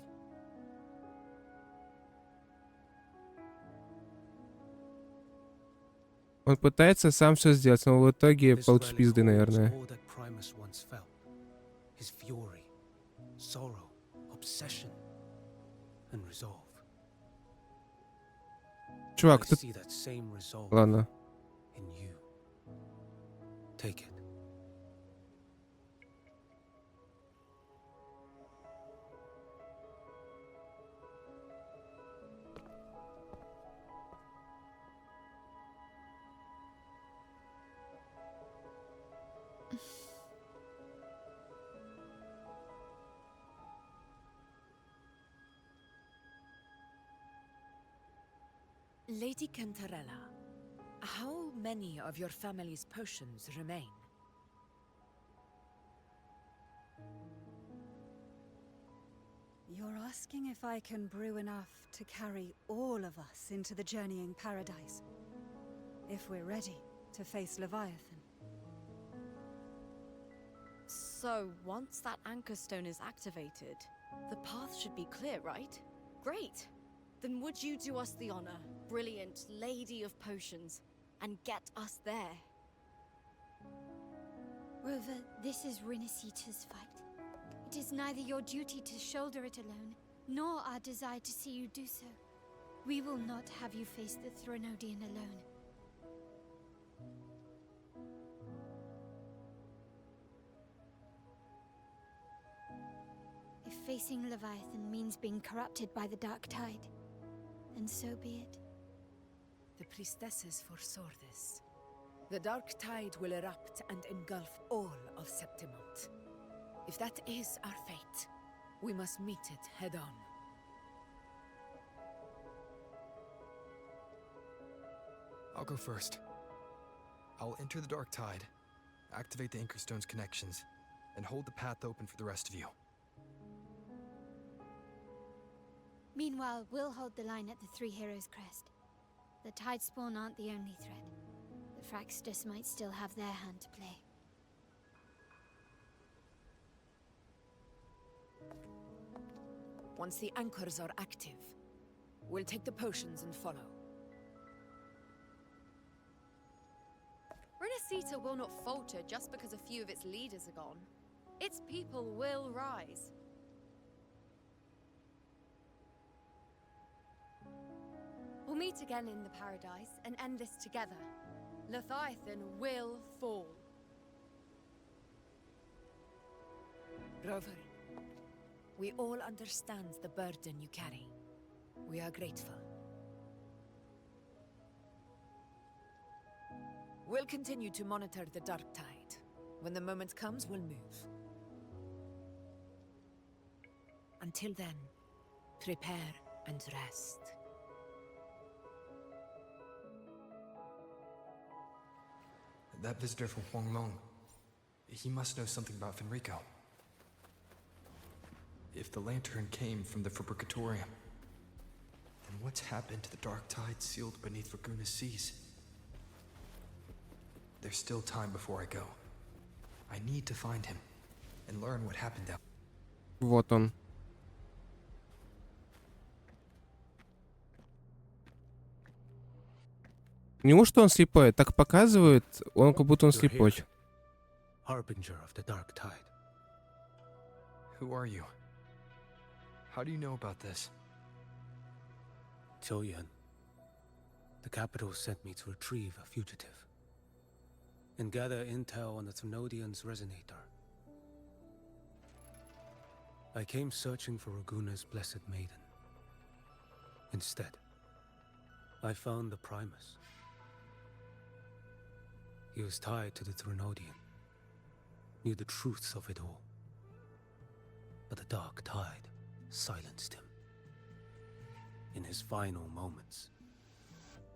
S1: Он пытается сам все сделать, но в итоге
S18: This
S1: получит
S18: relic
S1: пизды,
S18: holds
S1: наверное.
S18: all that Primus once felt. His fury, sorrow, obsession, and resolve.
S1: Чувак,
S18: I
S1: тут...
S18: see that same resolve
S1: Ладно.
S18: in you. Take it.
S11: Lady Cantarella, how many of your family's potions remain?
S2: You're asking if I can brew enough to carry all of us into the journeying paradise. If we're ready to face Leviathan.
S9: So, once that anchor stone is activated, the path should be clear, right? Great! Then would you do us the honor, brilliant Lady of Potions, and get us there?
S17: Rover, this is Renacita's fight. It is neither your duty to shoulder it alone, nor our desire to see you do so. We will not have you face the Thronodian alone. If facing Leviathan means being corrupted by the dark tide, then so be it.
S11: The priestesses foresaw this. The dark tide will erupt and engulf all of Septimont. If that is our fate, we must meet it head on.
S4: I'll go first. I'll enter the dark tide, activate the anchor stone's connections, and hold the path open for the rest of you.
S17: Meanwhile, we'll hold the line at the Three Heroes Crest. The Tidespawn aren't the only threat. The Fraxtus might still have their hand to play.
S11: Once the anchors are active, we'll take the potions and follow.
S6: Renacita will not falter just because a few of its leaders are gone. Its people will rise. We'll meet again in the paradise and end this together. Leviathan will fall.
S11: Rover, we all understand the burden you carry. We are grateful. We'll continue to monitor the dark tide. When the moment comes, we'll move. Until then, prepare and rest.
S4: That visitor from Vargnon, he must know something about Fenrico. If the lantern came from the Fabricatorium, then what's happened to the dark tide sealed beneath Varguna's seas? There's still time before I go. I need to find him and learn what happened out.
S1: Вот он. Неужто он слепой? Так показывает, он как будто он слепой.
S18: Harbinger of the dark tide.
S4: Who are you? How do you know about this?
S18: Choyan. The capital sent me to retrieve a fugitive and gather intel on the Thrunodian's resonator. I came searching for Raguna's blessed maiden. Instead, I found the Primus. He was tied to the Thrunodian, knew the truths of it all. But the dark tide silenced him. In his final moments,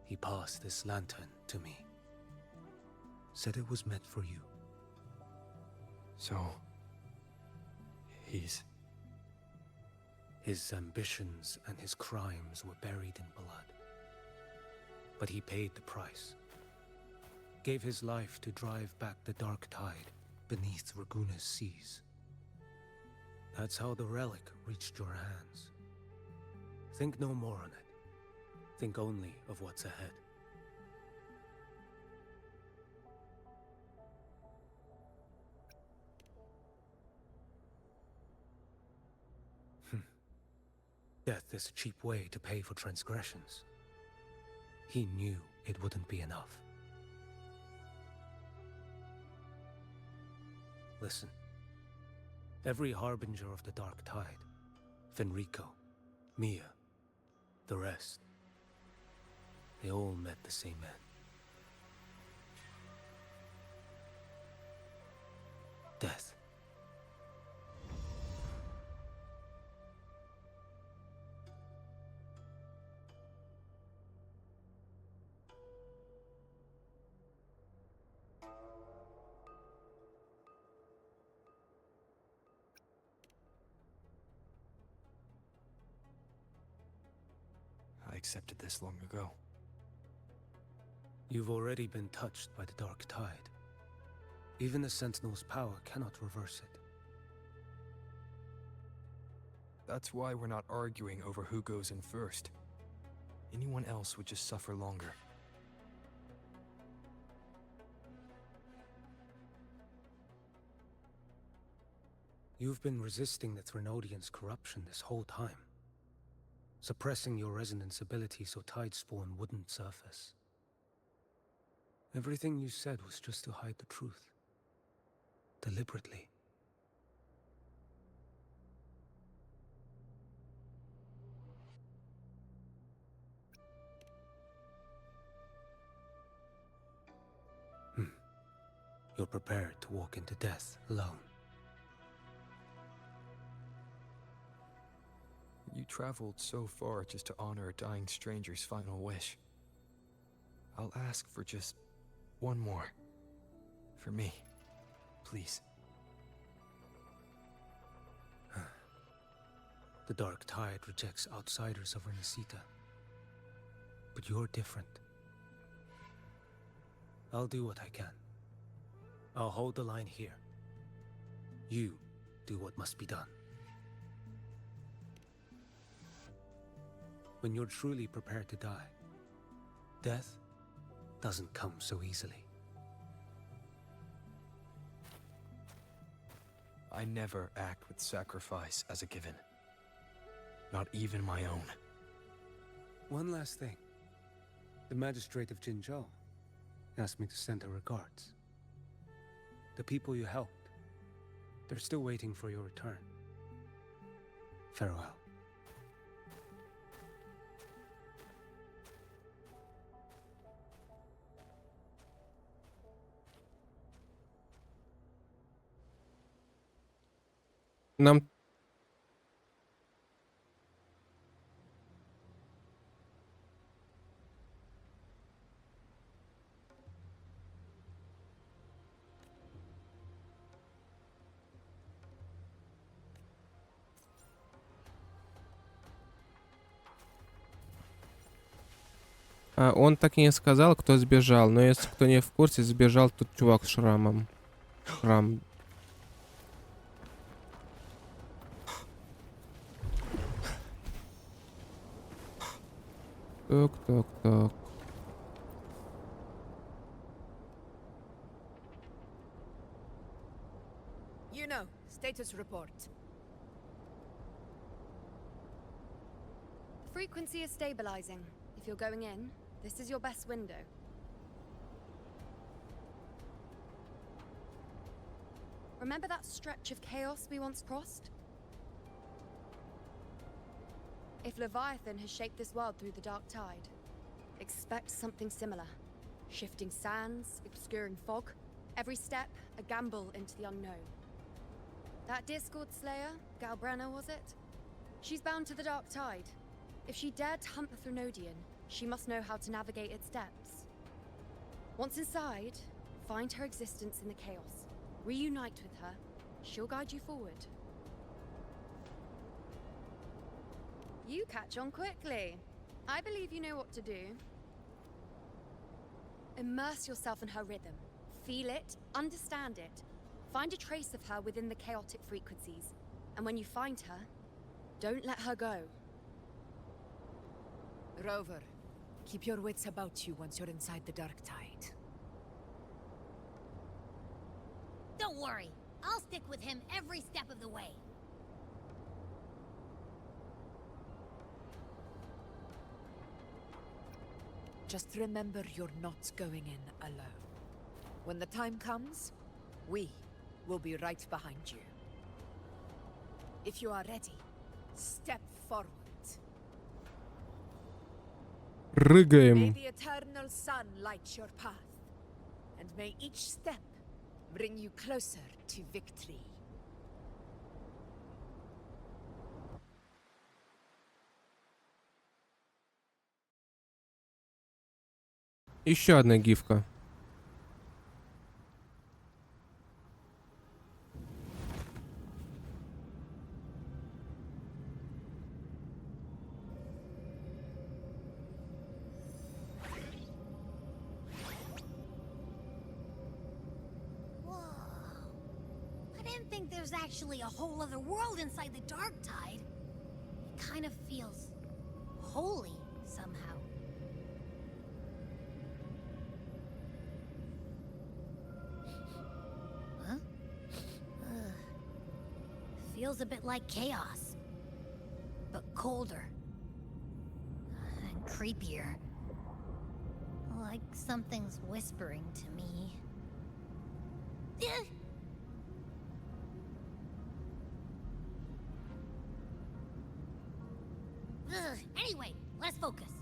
S18: he passed this lantern to me. Said it was meant for you.
S4: So, he's...
S18: His ambitions and his crimes were buried in blood. But he paid the price. Gave his life to drive back the dark tide beneath Raguna's seas. That's how the relic reached your hands. Think no more on it. Think only of what's ahead. Death is a cheap way to pay for transgressions. He knew it wouldn't be enough. Listen. Every harbinger of the dark tide, Fenrico, Mia, the rest, they all met the same end. Death.
S4: I accepted this long ago.
S18: You've already been touched by the dark tide. Even the Sentinel's power cannot reverse it.
S4: That's why we're not arguing over who goes in first. Anyone else would just suffer longer.
S18: You've been resisting the Thrunodian's corruption this whole time. Suppressing your resonance ability so Tidespawn wouldn't surface. Everything you said was just to hide the truth. Deliberately. You're prepared to walk into death alone.
S4: You traveled so far just to honor a dying stranger's final wish. I'll ask for just one more. For me. Please.
S18: The dark tide rejects outsiders of Renacita. But you're different. I'll do what I can. I'll hold the line here. You do what must be done. When you're truly prepared to die, death doesn't come so easily.
S4: I never act with sacrifice as a given. Not even my own.
S18: One last thing. The magistrate of Jinzhou asked me to send her regards. The people you helped, they're still waiting for your return. Farewell.
S1: Нам... Он так и не сказал, кто сбежал, но если кто не в курсе, сбежал тут чувак с шрамом. Шрам. Так.
S10: You know, status report.
S6: The frequency is stabilizing. If you're going in, this is your best window. Remember that stretch of chaos we once crossed? If Leviathan has shaped this world through the dark tide, expect something similar. Shifting sands, obscuring fog, every step a gamble into the unknown. That Discord Slayer, Galbrenna was it? She's bound to the dark tide. If she dared to hunt the Threnodian, she must know how to navigate its depths. Once inside, find her existence in the chaos. Reunite with her. She'll guide you forward. You catch on quickly. I believe you know what to do. Immerse yourself in her rhythm. Feel it, understand it. Find a trace of her within the chaotic frequencies. And when you find her, don't let her go.
S10: Rover, keep your wits about you once you're inside the dark tide.
S5: Don't worry. I'll stick with him every step of the way.
S10: Just remember you're not going in alone. When the time comes, we will be right behind you. If you are ready, step forward. May
S1: Рыгаем.
S10: the eternal sun light your path, and may each step bring you closer to victory.
S1: Еще одна гифка.
S5: I didn't think there's actually a whole other world inside the dark tide. It kind of feels holy somehow. Huh? Feels a bit like chaos, but colder and creepier. Like something's whispering to me. Anyway, let's focus.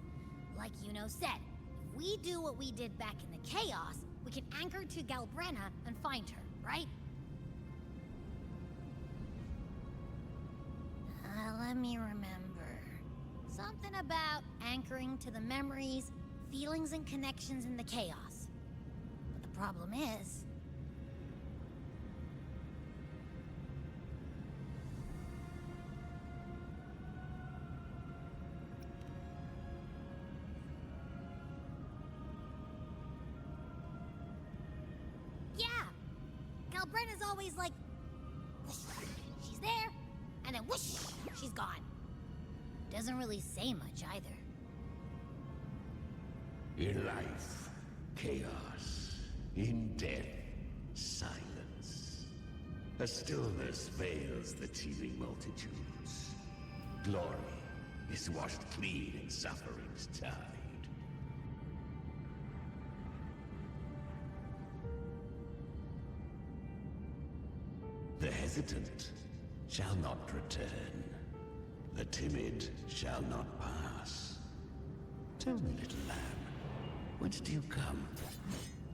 S5: Like Yuno said, if we do what we did back in the chaos, we can anchor to Galbrenna and find her, right? Let me remember. Something about anchoring to the memories, feelings, and connections in the chaos. But the problem is... Yeah! Galbrenna's always like... whoosh, she's there, and then whoosh, she's gone. Doesn't really say much either.
S19: In life, chaos. In death, silence. A stillness veils the teeming multitudes. Glory is washed clean in suffering's tide. The hesitant shall not return. The timid shall not pass. Tell me, little lamb, whence do you come?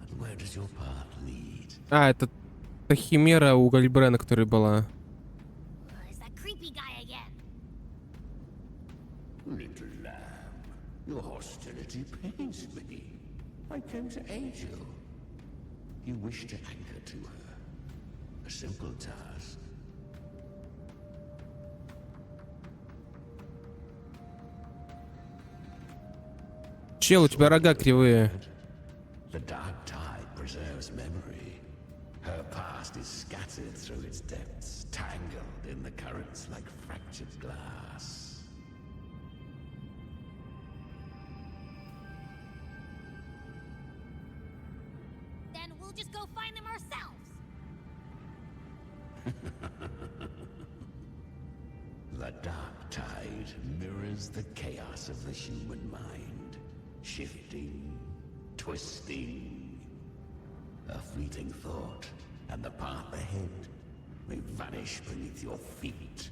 S19: And where does your path lead?
S1: А, это та химера у Гальбрена, которая была.
S5: Is that creepy guy again?
S19: Little lamb, your hostility pains me. I came to aid you. You wish to anchor to her. A simple task.
S1: Чел, у тебя рога кривые.
S19: The dark tide preserves memory. Her past is scattered through its depths, tangled in the currents like fractured glass.
S5: Then we'll just go find them ourselves.
S19: The dark tide mirrors the chaos of the human mind, shifting, twisting. A fleeting thought, and the path ahead may vanish beneath your feet.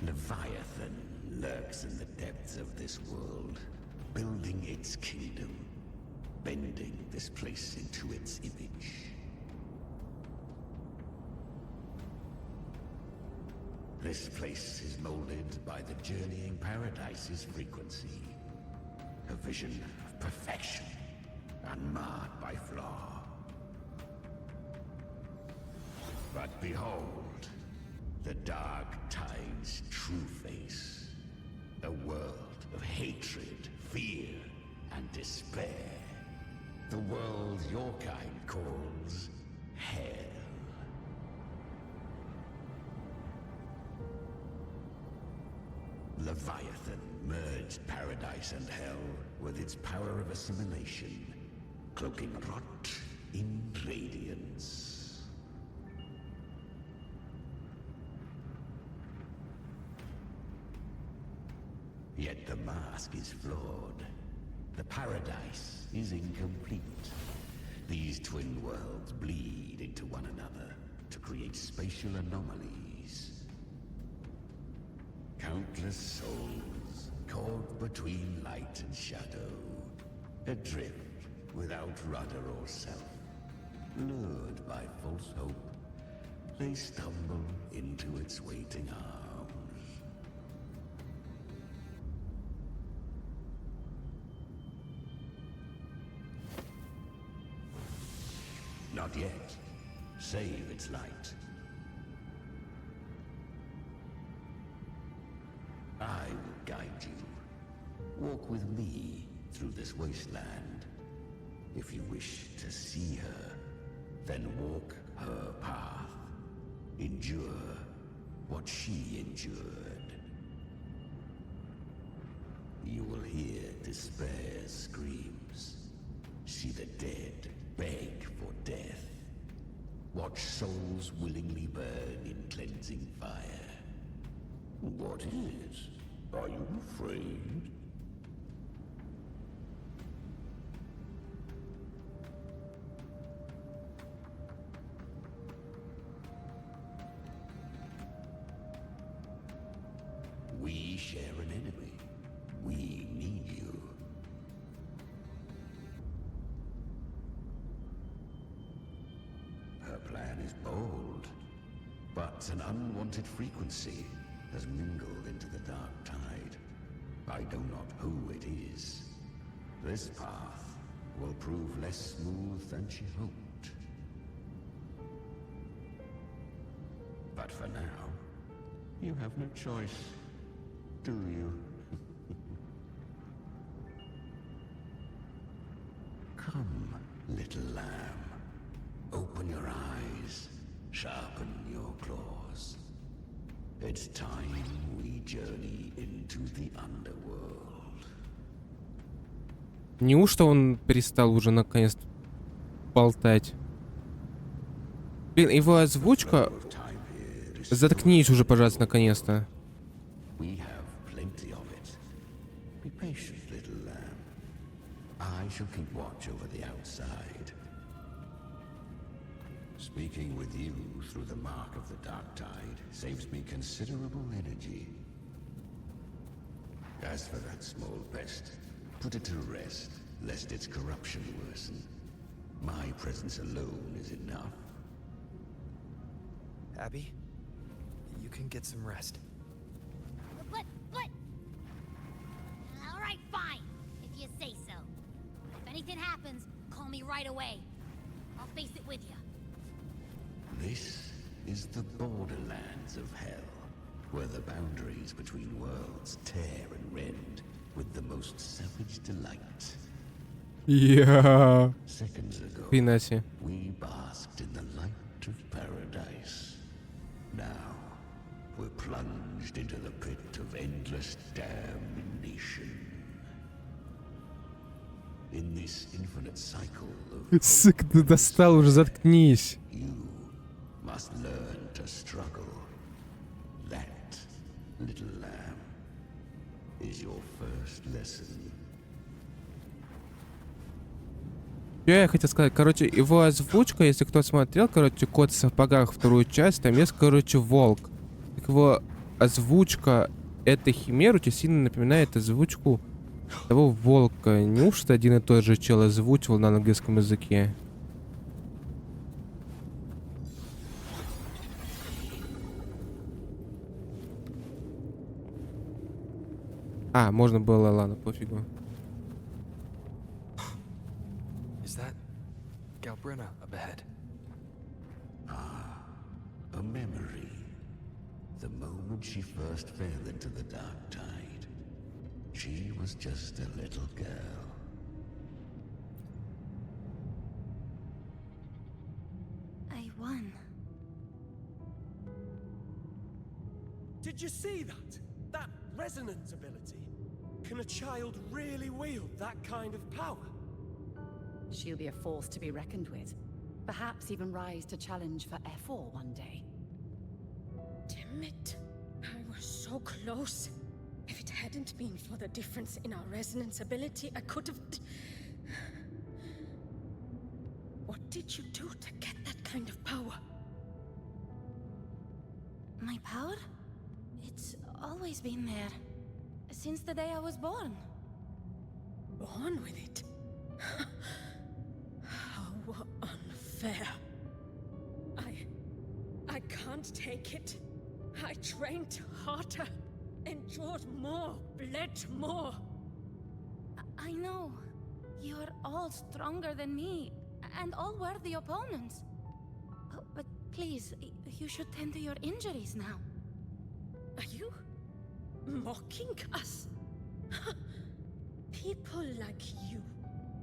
S19: Leviathan lurks in the depths of this world, building its kingdom, bending this place into its image. This place is molded by the journeying paradise's frequency. A vision of perfection, unmarred by flaw. But behold, the dark tide's true face. A world of hatred, fear, and despair. The world your kind calls hell. Leviathan merged paradise and hell with its power of assimilation, cloaking rot in radiance. Yet the mask is flawed. The paradise is incomplete. These twin worlds bleed into one another to create spatial anomalies. Countless souls caught between light and shadow, adrift without rudder or self, lured by false hope, they stumble into its waiting arms. Not yet. Save its light. I will guide you. Walk with me through this wasteland. If you wish to see her, then walk her path. Endure what she endured. You will hear despair's screams. See the dead beg for death. Watch souls willingly burn in cleansing fire. What is? Are you afraid? We share an enemy. We need you. Her plan is bold, but an unwanted frequency has mingled into the dark tide. I know not who it is. This path will prove less smooth than she hoped. But for now, you have no choice, do you? Come, little lamb. Open your eyes, sharpen your claws. It's time we journey into the underworld.
S1: Неужто он перестал уже наконец болтать? Блин, его озвучка... Заткнись уже, пожалуйста, наконец-то.
S19: We have plenty of it. Be patient, little lamb. I shall keep watch over the outside. Speaking with you through the mark of the dark tide saves me considerable energy. As for that small pest, put it to rest, lest its corruption worsen. My presence alone is enough.
S4: Abby, you can get some rest.
S5: But... All right, fine, if you say so. If anything happens, call me right away. I'll face it with you.
S19: This is the borderlands of hell, where the boundaries between worlds tear and rend with the most savage delight.
S1: Yeah.
S19: Seconds ago,
S1: Пинаси.
S19: we basked in the light of paradise. Now, we're plunged into the pit of endless damnation. In this infinite cycle of...
S1: Сык, ты достал уже, заткнись.
S19: You must learn to struggle. That, little lamb, is your first lesson.
S1: Что я хотел сказать? Короче, его озвучка, если кто смотрел, короче, «Кот в сапогах» вторую часть, там есть, короче, волк. Так его озвучка этой химеры очень сильно напоминает озвучку того волка. Неужто один и тот же чел озвучивал на английском языке? А, можно было, ладно, пофигу.
S4: Is that Galbrina up ahead?
S19: Ah, a memory. The moment she first fell into the dark tide. She was just a little girl.
S2: I won.
S12: Did you see that? That resonance ability? Can a child really wield that kind of power?
S20: She'll be a force to be reckoned with. Perhaps even rise to challenge for F4 one day.
S21: Damn it. I was so close. If it hadn't been for the difference in our resonance ability, I could have... What did you do to get that kind of power?
S2: My power? It's always been there. Since the day I was born.
S21: Born with it? How unfair. I can't take it. I trained harder, endured more, bled more.
S2: I know. You're all stronger than me, and all worthy opponents. Oh, but please, you should tend to your injuries now.
S21: Are you mocking us? People like you,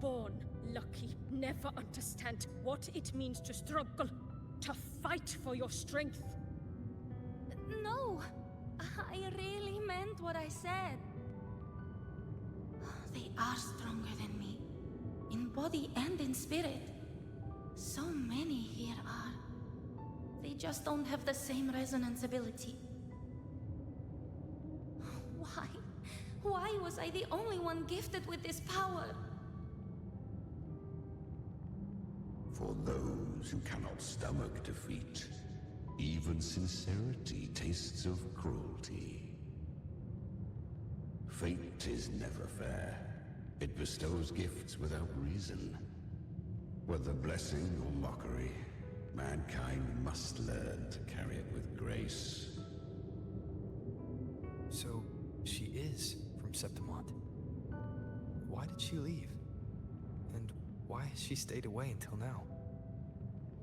S21: born lucky, never understand what it means to struggle, to fight for your strength.
S2: No, I really meant what I said. They are stronger than me, in body and in spirit. So many here are. They just don't have the same resonance ability. Why was I the only one gifted with this power?
S19: For those who cannot stomach defeat, even sincerity tastes of cruelty. Fate is never fair. It bestows gifts without reason. Whether blessing or mockery, mankind must learn to carry it with grace.
S4: So, she is from Septimont. Why did she leave? And why has she stayed away until now?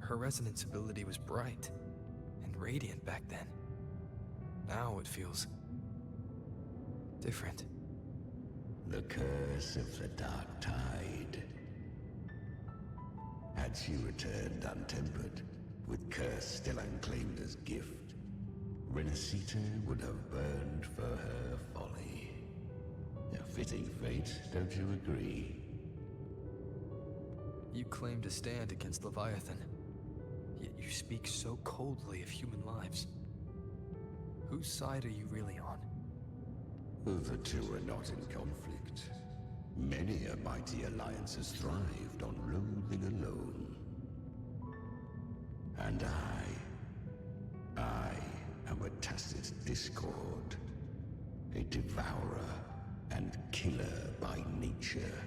S4: Her resonance ability was bright and radiant back then. Now it feels different.
S19: The curse of the dark tide. Had she returned untempered, with curse still unclaimed as gift, Renacita would have burned for her folly. A fitting fate, don't you agree?
S4: You claim to stand against Leviathan. Yet you speak so coldly of human lives. Whose side are you really on?
S19: The two are not in conflict. Many a mighty alliance has thrived on loathing alone. And I am a tacit discord, a devourer and killer by nature.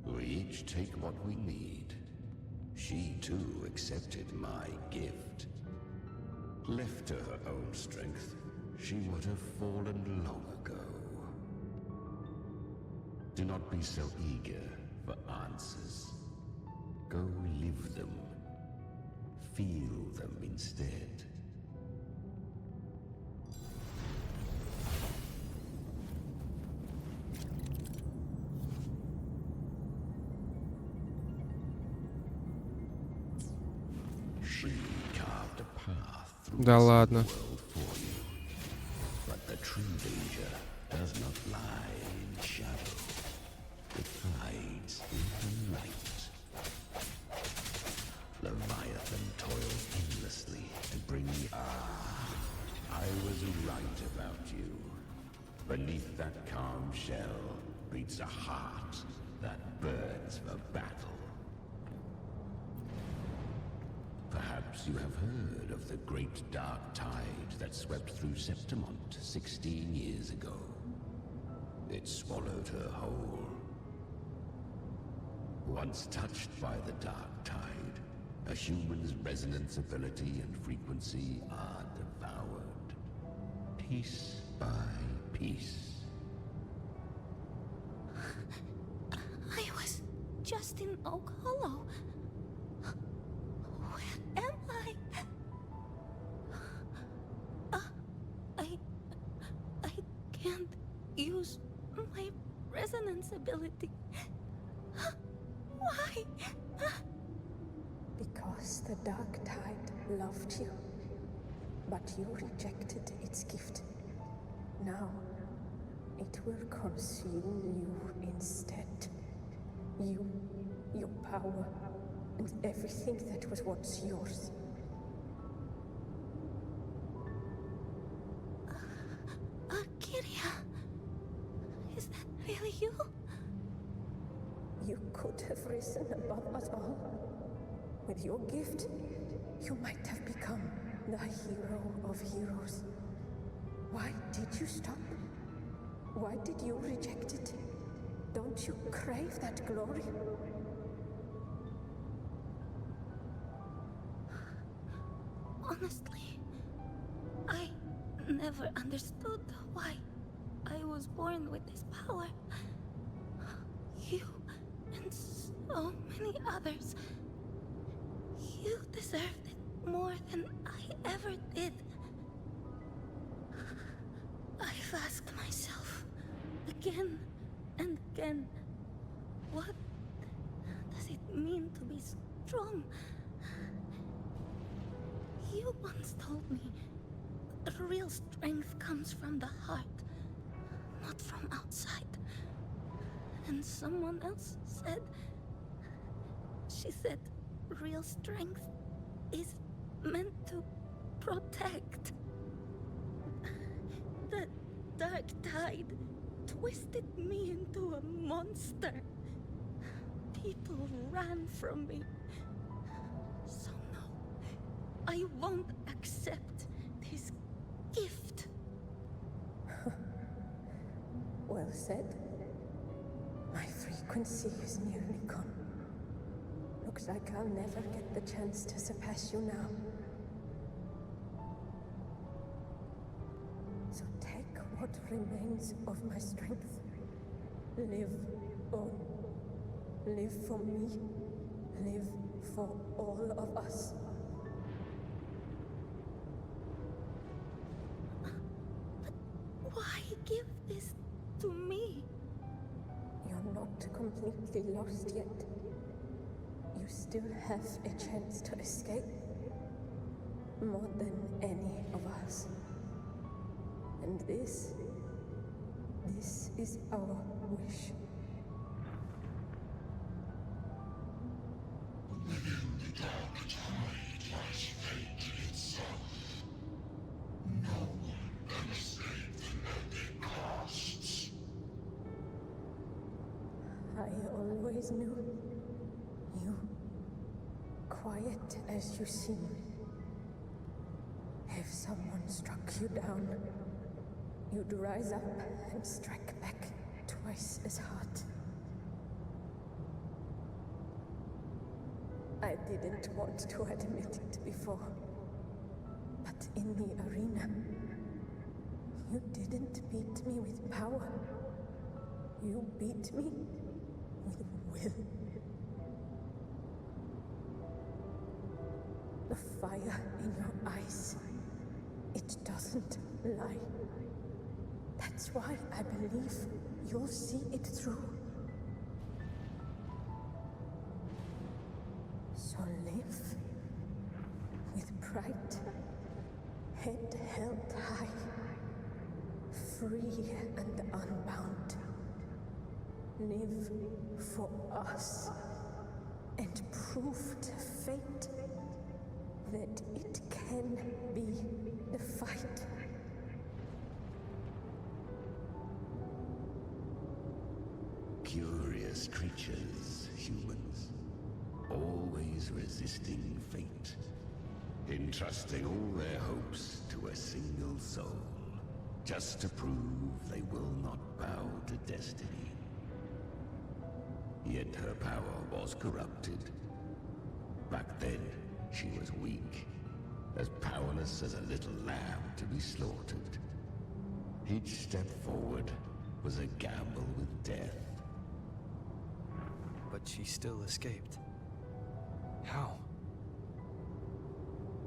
S19: We each take what we need. She too accepted my gift. Left to her own strength, she would have fallen long ago. Do not be so eager for answers. Go live them. Feel them instead. She carved a path through
S1: Да ладно.
S19: the world for you. But the true danger does not lie in shadow. It hides in the light. Leviathan toils endlessly and brings... I was right about you. Beneath that calm shell beats a heart that burns for battle. Perhaps you have heard of the great dark tide that swept through Septimont 16 years ago. It swallowed her whole. Once touched by the dark tide, a human's resonance ability and frequency are devoured, piece by piece.
S17: I was just in Oak Hollow. Where am I? I can't use my resonance ability. Why?
S11: Because the dark tide loved you, but you rejected its gift. Now, it will consume you instead. You, your power, and everything that was once yours.
S17: Kiria, is that really you?
S11: You could have risen above us all. With your gift, you might have become the hero of heroes. Why did you stop? Why did you reject it? Don't you crave that glory?
S17: Honestly, I never understood why I was born with this power. You and so many others. You deserved it more than I ever did. I've asked myself again and again, what does it mean to be strong? You once told me real strength comes from the heart, not from outside. And someone else said, she said, real strength is meant to protect. The dark tide twisted me into a monster. People ran from me. So no, I won't accept this gift.
S11: Well said. My frequency is nearly gone. Looks like I'll never get the chance to surpass you now. So take what remains of my strength. Live on. Live for me. Live for all of us.
S17: But why give this to me?
S11: You're not completely lost yet. You still have a chance to escape. More than any of us. And this is our wish.
S19: Within the dark tide.
S21: I always knew you, quiet as you seem. If someone struck you down, you'd rise up and strike back twice as hard. I didn't want to admit it before, but in the arena, you didn't beat me with power. You beat me with will. The fire in your eyes, it doesn't lie. That's why I believe you'll see it through. So live with pride, head held high, free and unbound. Live for us and prove to fate that it can be the fight.
S19: Curious creatures, humans, always resisting fate, entrusting all their hopes to a single soul, just to prove they will not bow to destiny. Yet her power was corrupted. Back then, she was weak, as powerless as a little lamb to be slaughtered. Each step forward was a gamble with death.
S4: But she still escaped. How?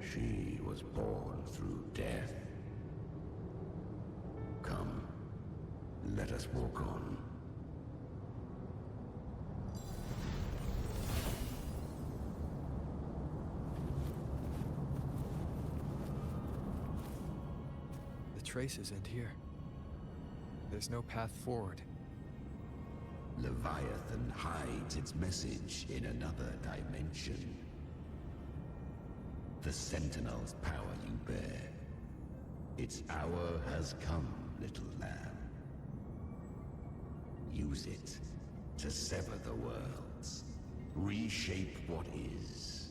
S19: She was born through death. Come, let us walk on.
S4: The traces end here. There's no path forward.
S19: Leviathan hides its message in another dimension. The Sentinel's power you bear. Its hour has come, little lamb. Use it to sever the worlds. Reshape what is.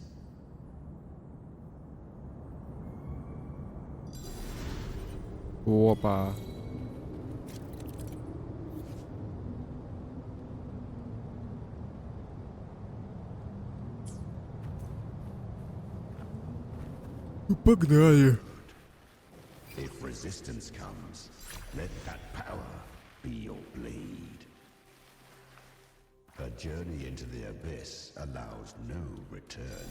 S1: Опа. Погнали.
S19: If resistance comes, let that power be your blade. A journey into the abyss allows no return.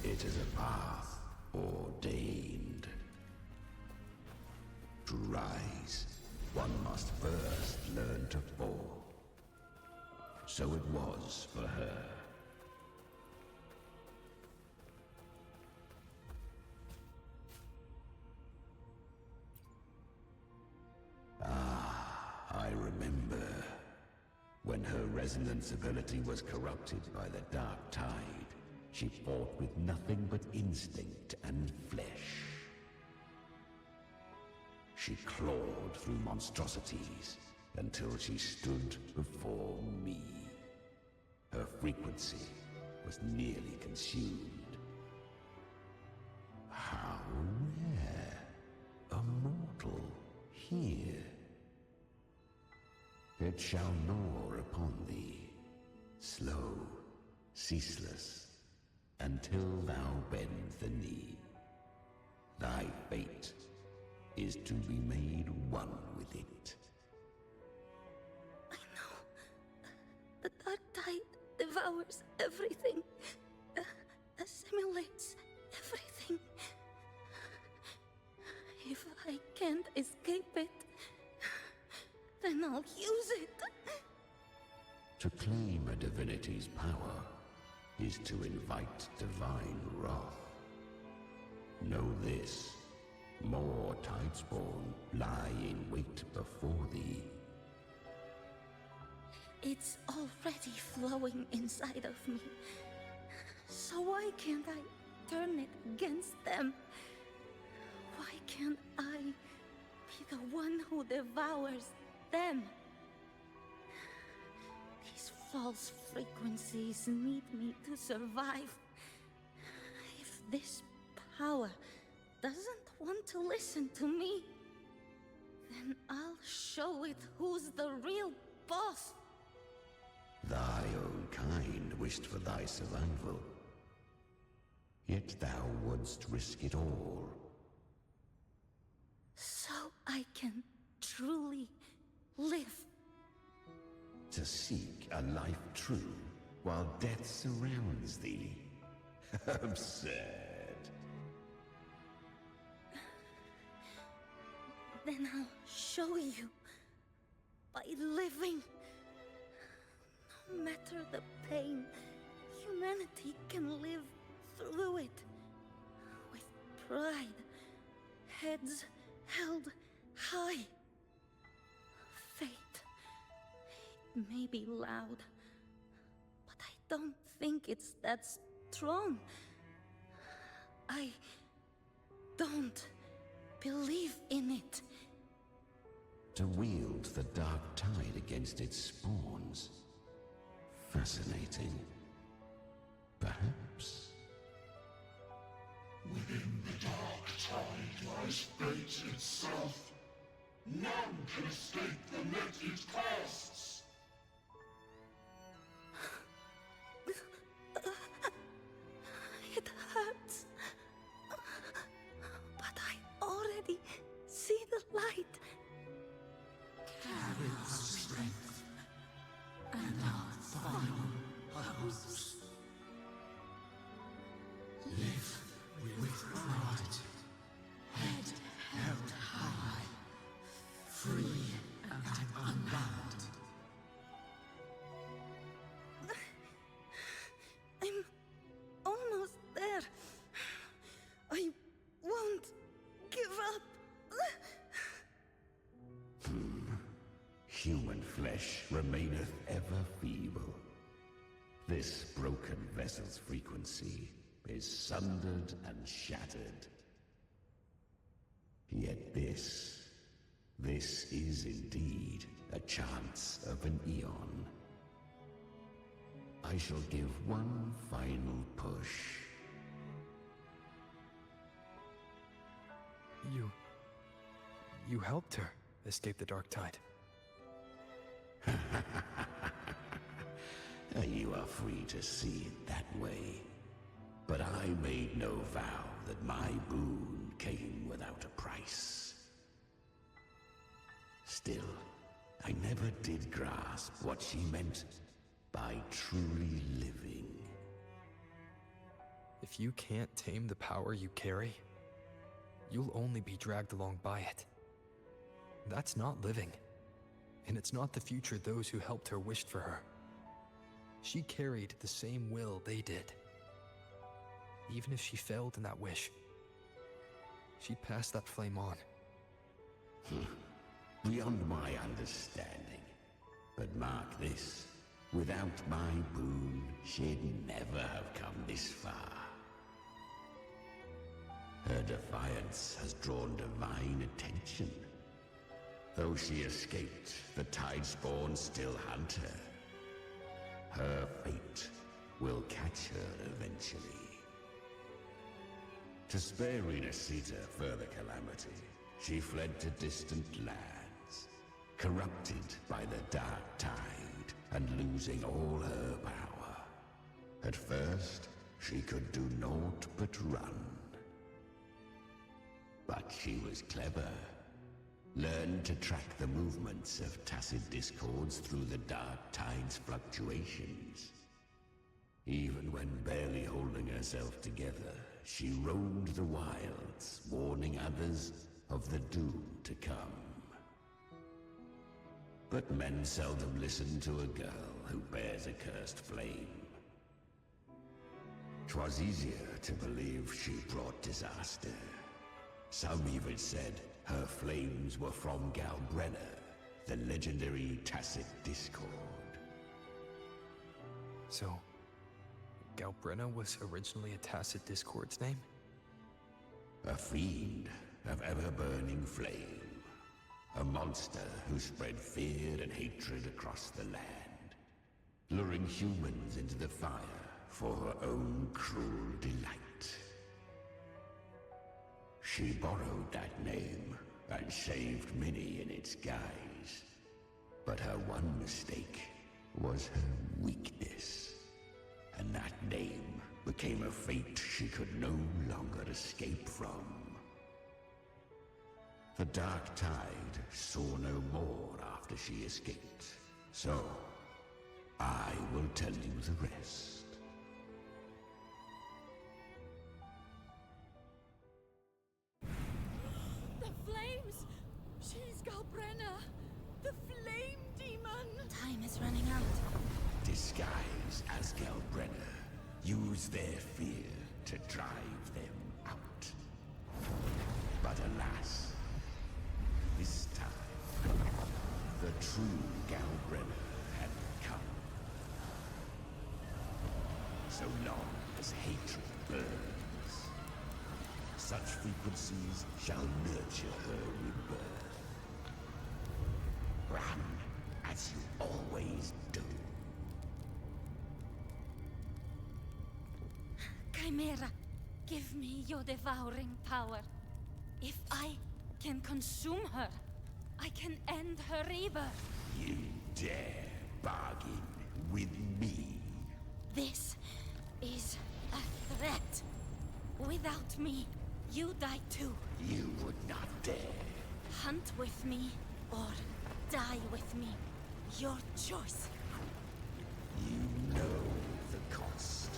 S19: It is a path ordained. To rise, one must first learn to fall. So it was for her. I remember when her resonance ability was corrupted by the dark tide. She fought with nothing but instinct and flesh. She clawed through monstrosities until she stood before me. Her frequency was nearly consumed. How rare, a mortal here. It shall gnaw upon thee, slow, ceaseless, until thou bend the knee. Thy fate is to be made one with it.
S21: I know. The dark tide devours everything, assimilates everything. If I can't escape it, then I'll use it.
S19: To claim a divinity's power is to invite divine wrath. Know this, more tidespawn lie in wait before thee.
S21: It's already flowing inside of me. So why can't I turn it against them? Why can't I be the one who devours them?
S8: false frequencies need me to survive. If this power doesn't want to listen to me, then I'll show it who's the real boss.
S19: Thy own kind wished for thy survival, yet thou wouldst risk it all.
S8: So I can truly live.
S19: To seek a life true while death surrounds thee. Absurd.
S8: Then I'll show you by living. No matter the pain, humanity can live through it with pride, heads held high. Fate, it may be loud, but I don't think it's that strong. I don't believe in it.
S19: To wield the dark tide against its spawns. Fascinating. Perhaps.
S22: Within the dark tide lies fate itself. None can escape the net it casts.
S8: It hurts. But I already see the light.
S22: Carry our strength and our final hopes. Live with pride, head held high, free and unbound.
S8: I'm almost there. I won't give up.
S19: Human flesh remaineth ever feeble. This broken vessel's frequency is sundered and shattered. Yet this is indeed a chance of an eon. I shall give one final push.
S4: You helped her escape the dark tide.
S19: You are free to see it that way. But I made no vow that my boon came without a price. Still, I never did grasp what she meant by truly living.
S4: If you can't tame the power you carry, you'll only be dragged along by it. That's not living. And it's not the future those who helped her wished for her. She carried the same will they did. Even if she failed in that wish, she passed that flame on.
S19: Beyond my understanding. But mark this, without my boon, she'd never have come this far. Her defiance has drawn divine attention. Though she escaped, the tide spawn still hunt her. Her fate will catch her eventually. To spare Renasita further calamity, she fled to distant lands, corrupted by the dark tide and losing all her power. At first, she could do naught but run. But she was clever. Learned to track the movements of tacit discords through the dark tide's fluctuations. Even when barely holding herself together, she roamed the wilds, warning others of the doom to come. But men seldom listen to a girl who bears a cursed flame. 'Twas easier to believe she brought disaster. Some even said her flames were from Galbrenna, the legendary tacit discord.
S4: So, Galbrenna was originally a tacit discord's name?
S19: A fiend of ever-burning flame. A monster who spread fear and hatred across the land. luring humans into the fire for her own cruel delight. She borrowed that name and saved many in its guise. But her one mistake was her weakness. And that name became a fate she could no longer escape from. The Dark Tide saw no more after she escaped. So, I will tell you the rest.
S8: The flames! She's Galbrenna! The flame demon!
S17: Time is running out.
S19: Disguised as Galbrenna, use their fear to drive them out. But alas, this time, the true Galbrenna had come. So long as hatred burns, such frequencies shall nurture her rebirth. Run as you always do.
S17: Chimera, give me your devouring power. If I can consume her, I can end her rebirth.
S19: You dare bargain with me?
S17: This is a threat. Without me, you die too.
S19: You would not dare.
S17: Hunt with me, or die with me. Your choice.
S19: You know the cost.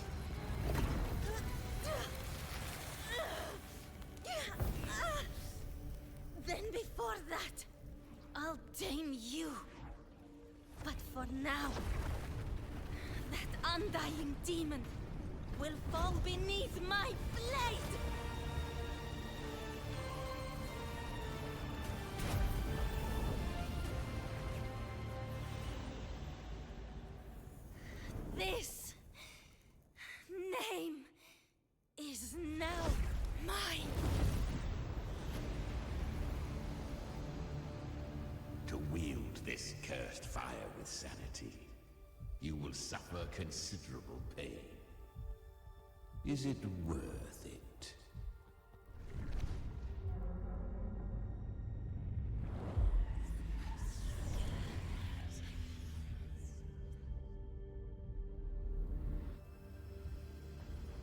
S17: Then before that, I'll tame you. But for now, that undying demon will fall beneath my blade! This name is now mine.
S19: To wield this cursed fire with sanity, you will suffer considerable pain. Is it worth it?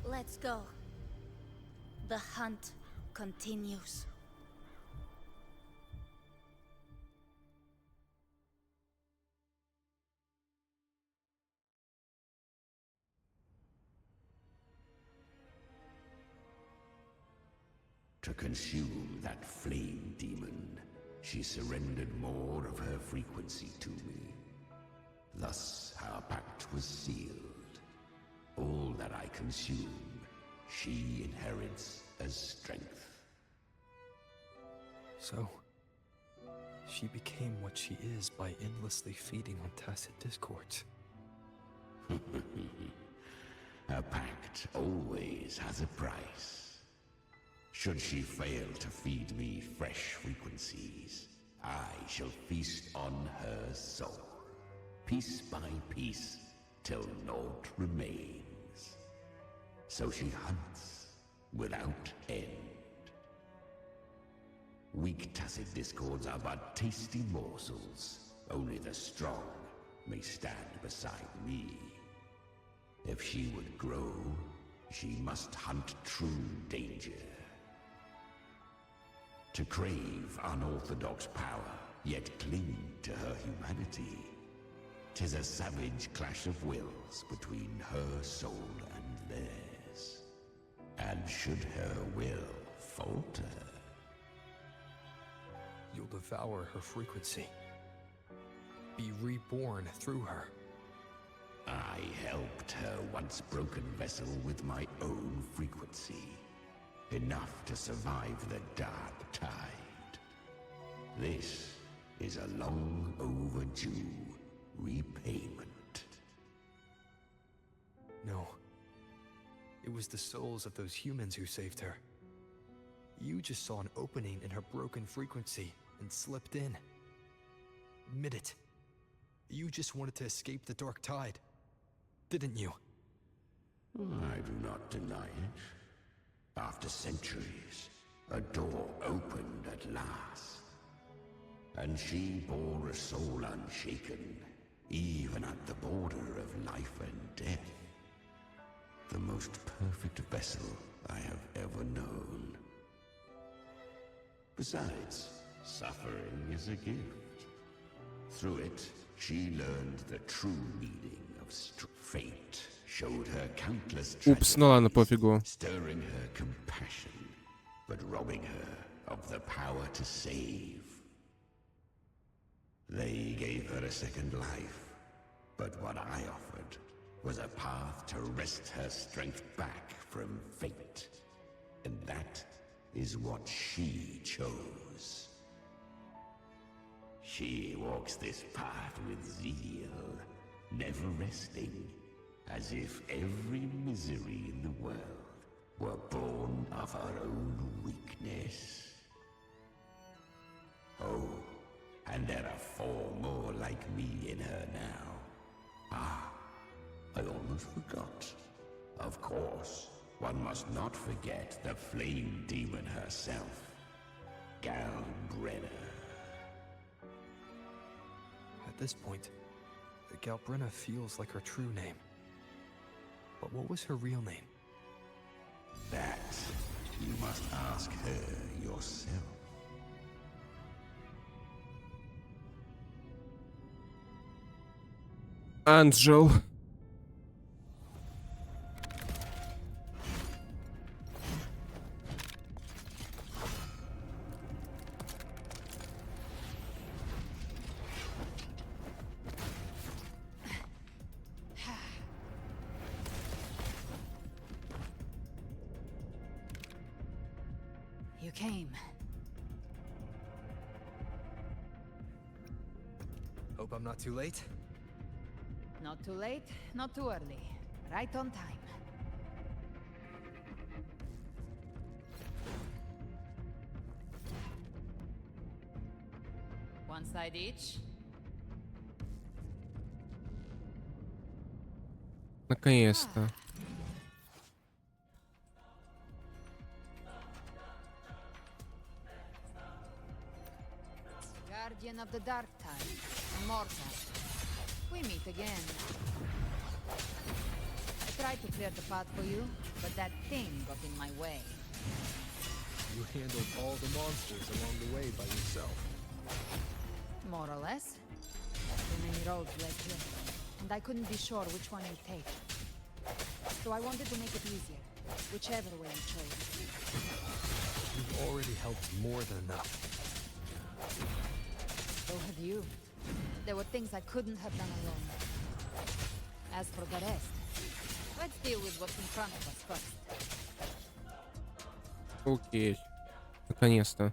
S17: Let's go. The hunt continues.
S19: To consume that flame demon, she surrendered more of her frequency to me. Thus, our pact was sealed. All that I consume, she inherits as strength.
S4: So, she became what she is by endlessly feeding on tacit discords.
S19: A pact always has a price. Should she fail to feed me fresh frequencies, I shall feast on her soul, piece by piece, till naught remains. So she hunts without end. Weak tacit discords are but tasty morsels. Only the strong may stand beside me. If she would grow, she must hunt true danger. To crave unorthodox power, yet cling to her humanity, 'tis a savage clash of wills between her soul and theirs. And should her will falter,
S4: You'll devour her frequency. Be reborn through her.
S19: I helped her once broken vessel with my own frequency. Enough to survive the Dark Tide. This is a long overdue repayment.
S4: No. It was the souls of those humans who saved her. You just saw an opening in her broken frequency and slipped in. Admit it. You just wanted to escape the Dark Tide. didn't you?
S19: I do not deny it. After centuries, a door opened at last. And she bore a soul unshaken, even at the border of life and death. The most perfect vessel I have ever known. Besides, suffering is a gift. Through it, she learned the true meaning of fate. Showed her countless
S1: Упс, ну ладно, пофигу.
S19: stirring her compassion, but robbing her of the power to save. They gave her a second life, but what I offered was a path to wrest her strength back from fate. And that is what she chose. She walks this path with zeal, never resting, as if every misery in the world were born of her own weakness. Oh, and there are 4 more like me in her now. Ah, I almost forgot. Of course, one must not forget the flame demon herself, Galbrenna.
S4: At this point, Galbrenna feels like her true name. But what was her real name?
S19: That you must ask her yourself.
S1: Анджел.
S3: You came.
S4: Hope I'm not too late.
S3: Not too late, not too early. Right on time. One side each.
S1: Наконец-то.
S3: Guardian of the Dark Tide, Immortal. We meet again. I tried to clear the path for you, but that thing got in my way.
S4: You handled all the monsters along the way by yourself.
S3: More or less. Too many roads led here, and I couldn't be sure which one you'd take. So I wanted to make it easier, whichever way you chose.
S4: You've already helped more than enough.
S3: So have you. There were things I couldn't have done alone. As for the rest, let's deal with what's in front of us first.
S1: Окей. Наконец-то.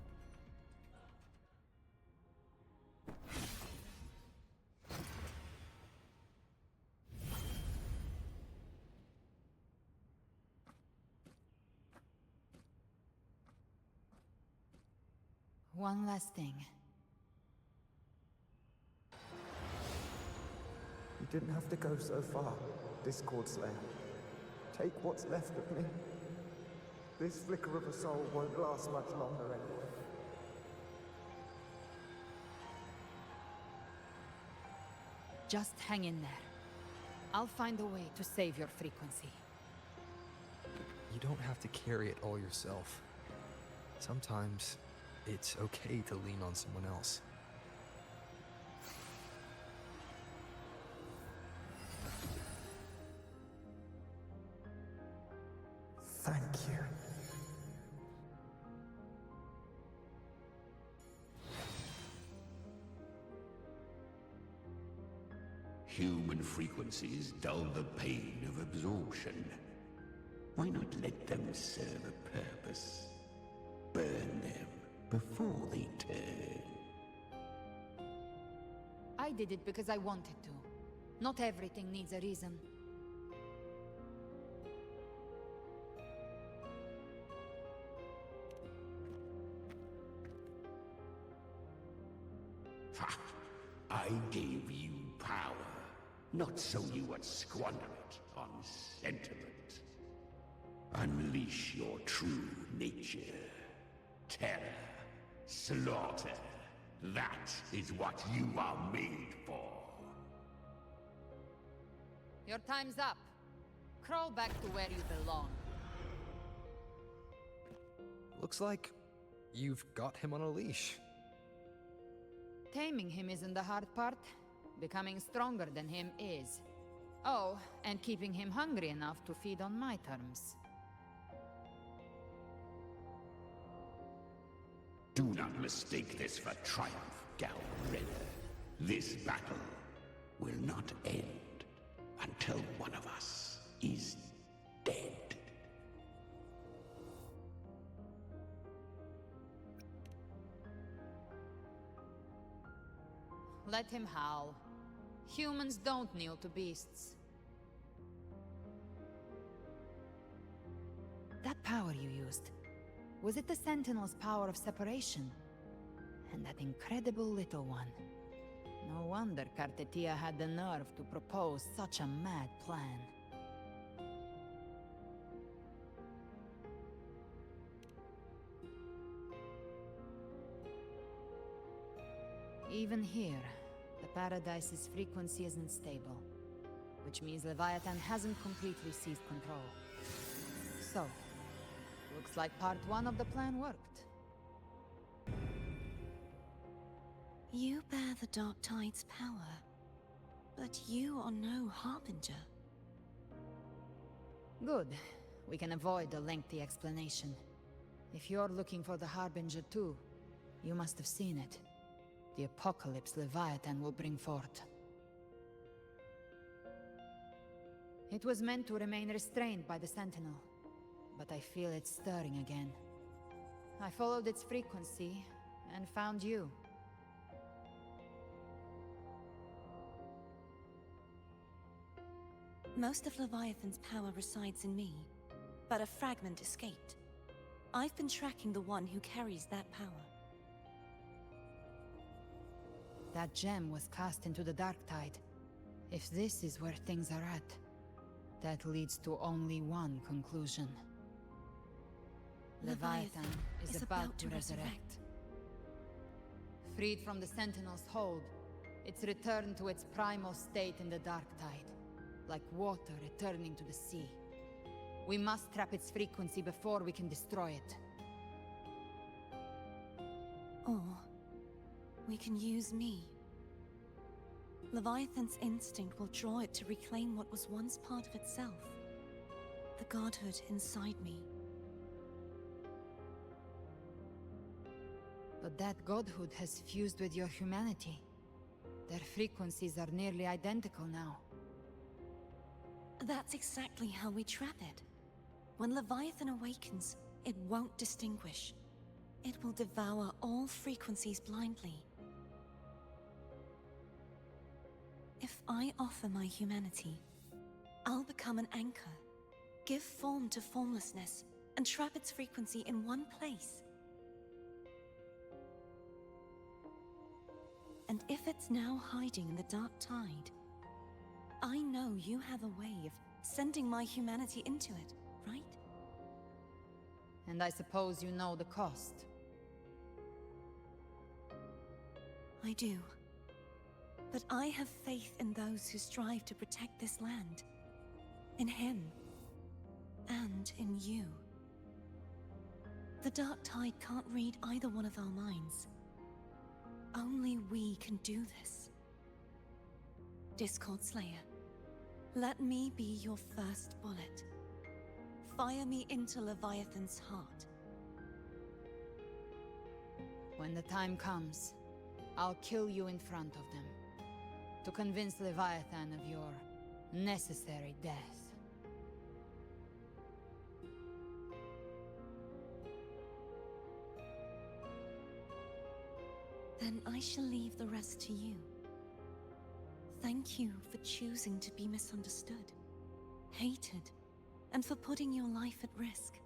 S3: One last thing.
S7: You didn't have to go so far, Discord Slayer. Take what's left of me. This flicker of a soul won't last much longer anyway.
S3: Just hang in there. I'll find a way to save your frequency.
S4: You don't have to carry it all yourself. Sometimes it's okay to lean on someone else.
S7: Thank you.
S19: Human frequencies dull the pain of absorption. Why not let them serve a purpose? Burn them before they turn.
S3: I did it because I wanted to. Not everything needs a reason.
S19: Ha! I gave you power. not so you would squander it on sentiment. Unleash your true nature. Terror, slaughter. That is what you are made for.
S3: Your time's up. Crawl back to where you belong.
S4: Looks like you've got him on a leash.
S3: Taming him isn't the hard part. Becoming stronger than him is. Oh, and keeping him hungry enough to feed on my terms.
S19: Do not mistake this for triumph, Galreda. This battle will not end until one of us is dead.
S3: Let him howl. Humans don't kneel to beasts. That power you used, was it the Sentinel's power of separation? And that incredible little one. No wonder Ctavьте had the nerve to propose such a mad plan. Even here, the Paradise's frequency isn't stable, which means Leviathan hasn't completely seized control. So, looks like part 1 of the plan worked.
S13: You bear the Dark Tide's power, but you are no harbinger.
S3: Good. We can avoid a lengthy explanation. If you're looking for the Harbinger too, you must have seen it. The apocalypse Leviathan will bring forth. It was meant to remain restrained by the Sentinel, but I feel it stirring again. I followed its frequency and found you.
S13: Most of Leviathan's power resides in me, but a fragment escaped. I've been tracking the one who carries that power.
S3: That gem was cast into the Dark Tide. If this is where things are at, that leads to only one conclusion. Leviathan is about to resurrect. Freed from the Sentinel's hold, it's returned to its primal state in the Dark Tide, like water returning to the sea. We must trap its frequency before we can destroy it.
S13: Or we can use me. Leviathan's instinct will draw it to reclaim what was once part of itself. The godhood inside me.
S3: But that godhood has fused with your humanity. Their frequencies are nearly identical now.
S13: That's exactly how we trap it. When Leviathan awakens, it won't distinguish. It will devour all frequencies blindly. If I offer my humanity, I'll become an anchor, give form to formlessness, and trap its frequency in one place. And if it's now hiding in the Dark Tide, I know you have a way of sending my humanity into it, right?
S3: And I suppose you know the cost.
S13: I do. But I have faith in those who strive to protect this land. In him. And in you. The Dark Tide can't read either one of our minds. Only we can do this. Discord Slayer, let me be your first bullet. Fire me into Leviathan's heart.
S3: When the time comes, I'll kill you in front of them. To convince Leviathan of your necessary death.
S13: Then I shall leave the rest to you. Thank you for choosing to be misunderstood, hated, and for putting your life at risk.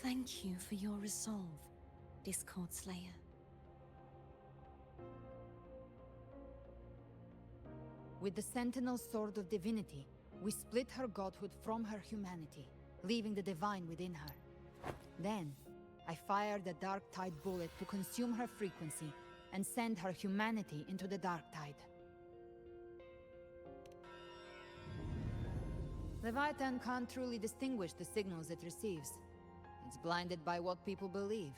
S13: Thank you for your resolve, Discord Slayer.
S3: With the Sentinel Sword of Divinity, we split her godhood from her humanity, leaving the divine within her. Then, I fired a Dark Tide bullet to consume her frequency and send her humanity into the Dark Tide. Leviathan can't truly distinguish the signals it receives. It's blinded by what people believe.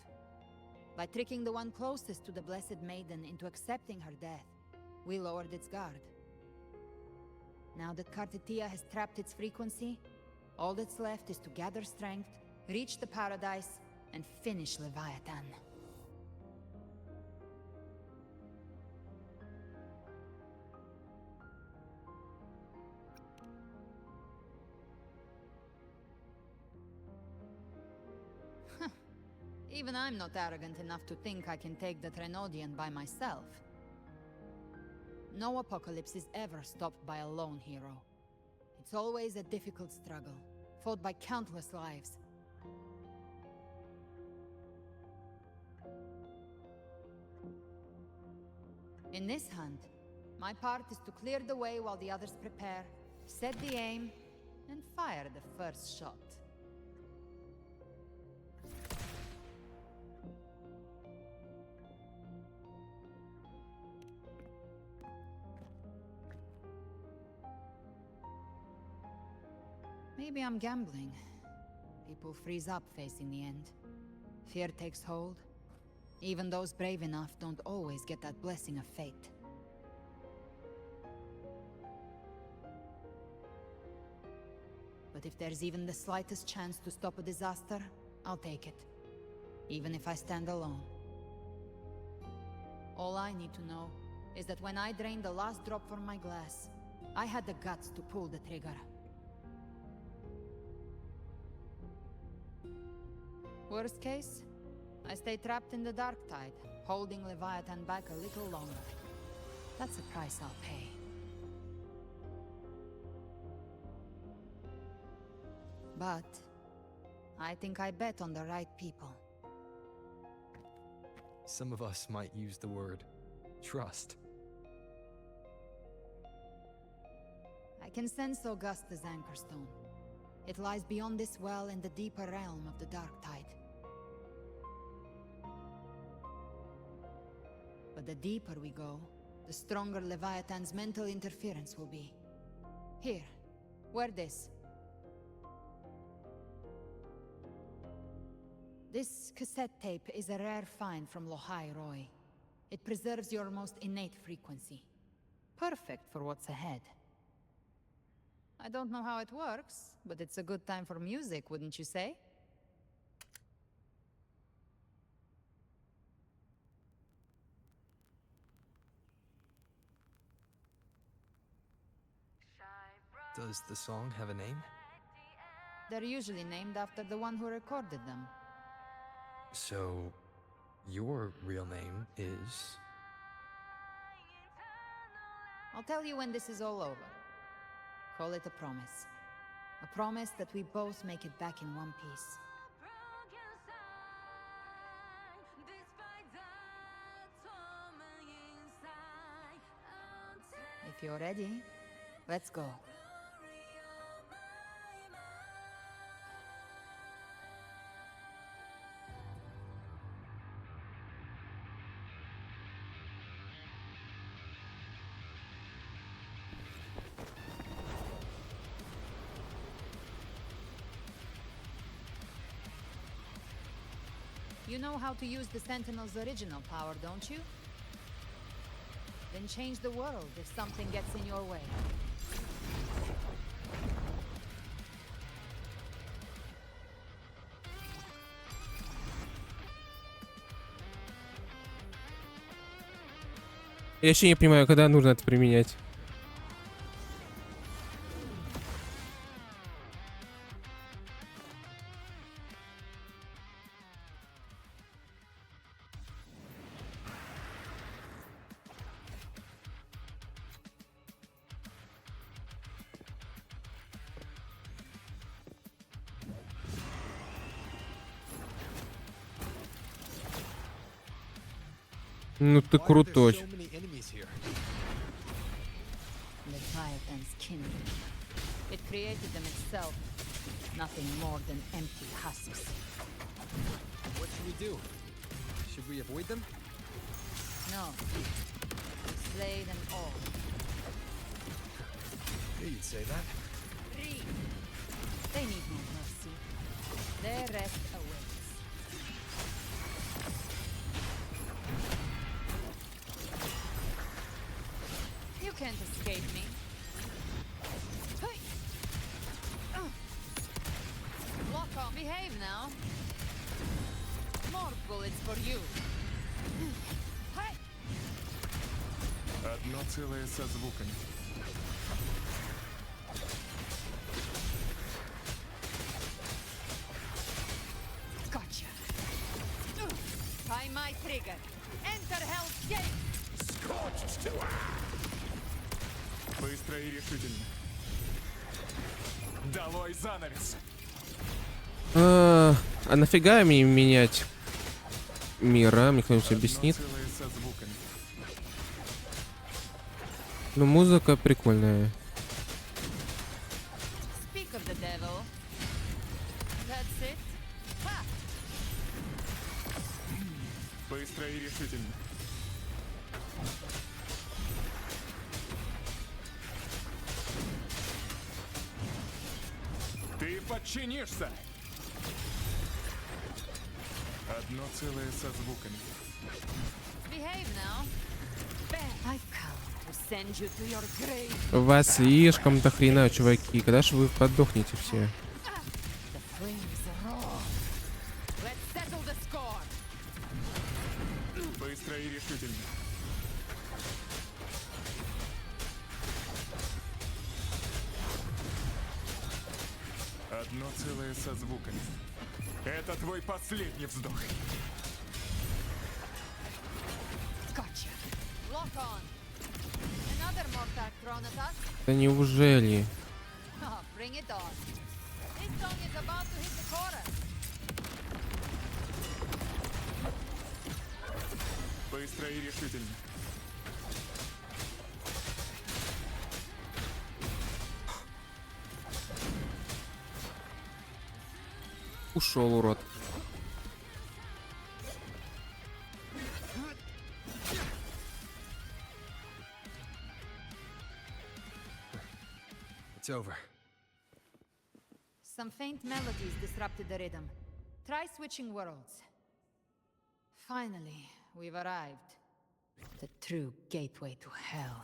S3: By tricking the one closest to the Blessed Maiden into accepting her death, we lowered its guard. Now that Kartitia has trapped its frequency, all that's left is to gather strength, reach the paradise, and finish Leviathan. Even I'm not arrogant enough to think I can take the Trenodian by myself. No apocalypse is ever stopped by a lone hero. It's always a difficult struggle, fought by countless lives. In this hunt, my part is to clear the way while the others prepare, set the aim, and fire the first shot. Maybe I'm gambling. People freeze up facing the end. Fear takes hold. Even those brave enough don't always get that blessing of fate. But if there's even the slightest chance to stop a disaster, I'll take it. Even if I stand alone. All I need to know is that when I drained the last drop from my glass, I had the guts to pull the trigger. Worst case, I stay trapped in the Dark Tide, holding Leviathan back a little longer. That's a price I'll pay. But I think I bet on the right people.
S4: Some of us might use the word trust.
S3: I can sense Augusta's Anchorstone. It lies beyond this well in the deeper realm of the Dark Tide. But the deeper we go, the stronger Leviathan's mental interference will be. Here, wear this. This cassette tape is a rare find from Lohai Roy. It preserves your most innate frequency. Perfect for what's ahead. I don't know how it works, but it's a good time for music, wouldn't you say?
S4: Does the song have a name?
S3: They're usually named after the one who recorded them.
S4: So, your real name is...
S3: I'll tell you when this is all over. Call it a promise. A promise that we both make it back in one piece. If you're ready, let's go. You know how to use the Sentinel's original power, don't you? Then change the world if something gets in your way.
S1: Я вообще не понимаю, когда нужно это применять. Ну ты крутой.
S3: Leviathan's kindred. It created them itself, nothing more than empty husks.
S4: What should we do? Should we avoid them?
S3: No. Slay them all.
S4: Knew you'd say that.
S3: Three. They need no mercy. Their rest awaits. You can't escape me. Hey. Lock on. Behave now. More bullets for you. Hey.
S14: Одно целое со звуками.
S3: Gotcha. By my trigger. Enter Hell's Gate.
S14: Scorched to Быстро и решительно. Долой занавес.
S1: А нафига мне менять мира? Мне кто-нибудь объяснит? Ну, музыка прикольная.
S3: Speak of the devil. That's it. Ha!
S14: Быстро и решительно. Ты подчинишься! Одно целое со звуками.
S3: Behave now. I've come to send you to your grave.
S1: Вас слишком до хрена, чуваки. Когда же вы подохнете все?
S3: The flames roar. Let's settle the score.
S14: Быстро и решительно. Одно целое со звуками. Это твой последний вздох.
S3: Gotcha. Lock on. Another mortar thrown at us.
S1: Да неужели?
S3: Oh, bring it on. This song is about to hit the chorus.
S14: Быстро и решительно.
S1: Ушел, урод.
S4: It's over.
S3: Some faint melodies disrupted the rhythm. Try switching worlds. Finally, we've arrived. The true gateway to hell.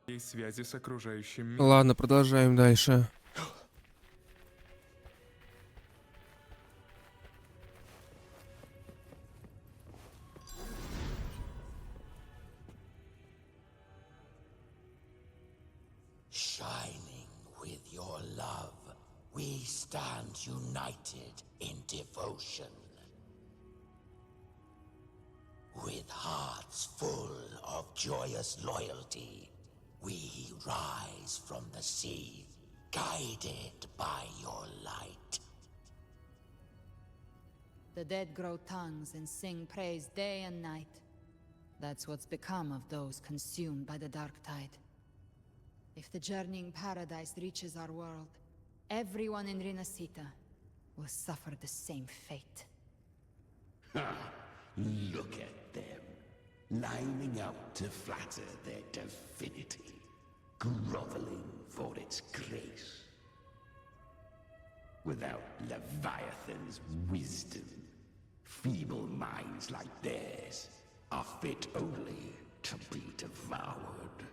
S14: И связи с окружающим миром.
S1: Ладно, продолжаем дальше.
S19: Shining with your love, we stand united in devotion. With hearts full of joyous loyalty, we rise from the sea, guided by your light.
S3: The dead grow tongues and sing praise day and night. That's what's become of those consumed by the dark tide. If the journeying paradise reaches our world, everyone in Rinasita will suffer the same fate.
S19: Ha! Look at them, lining up to flatter their divinity, groveling for its grace. Without Leviathan's wisdom, feeble minds like theirs are fit only to be devoured.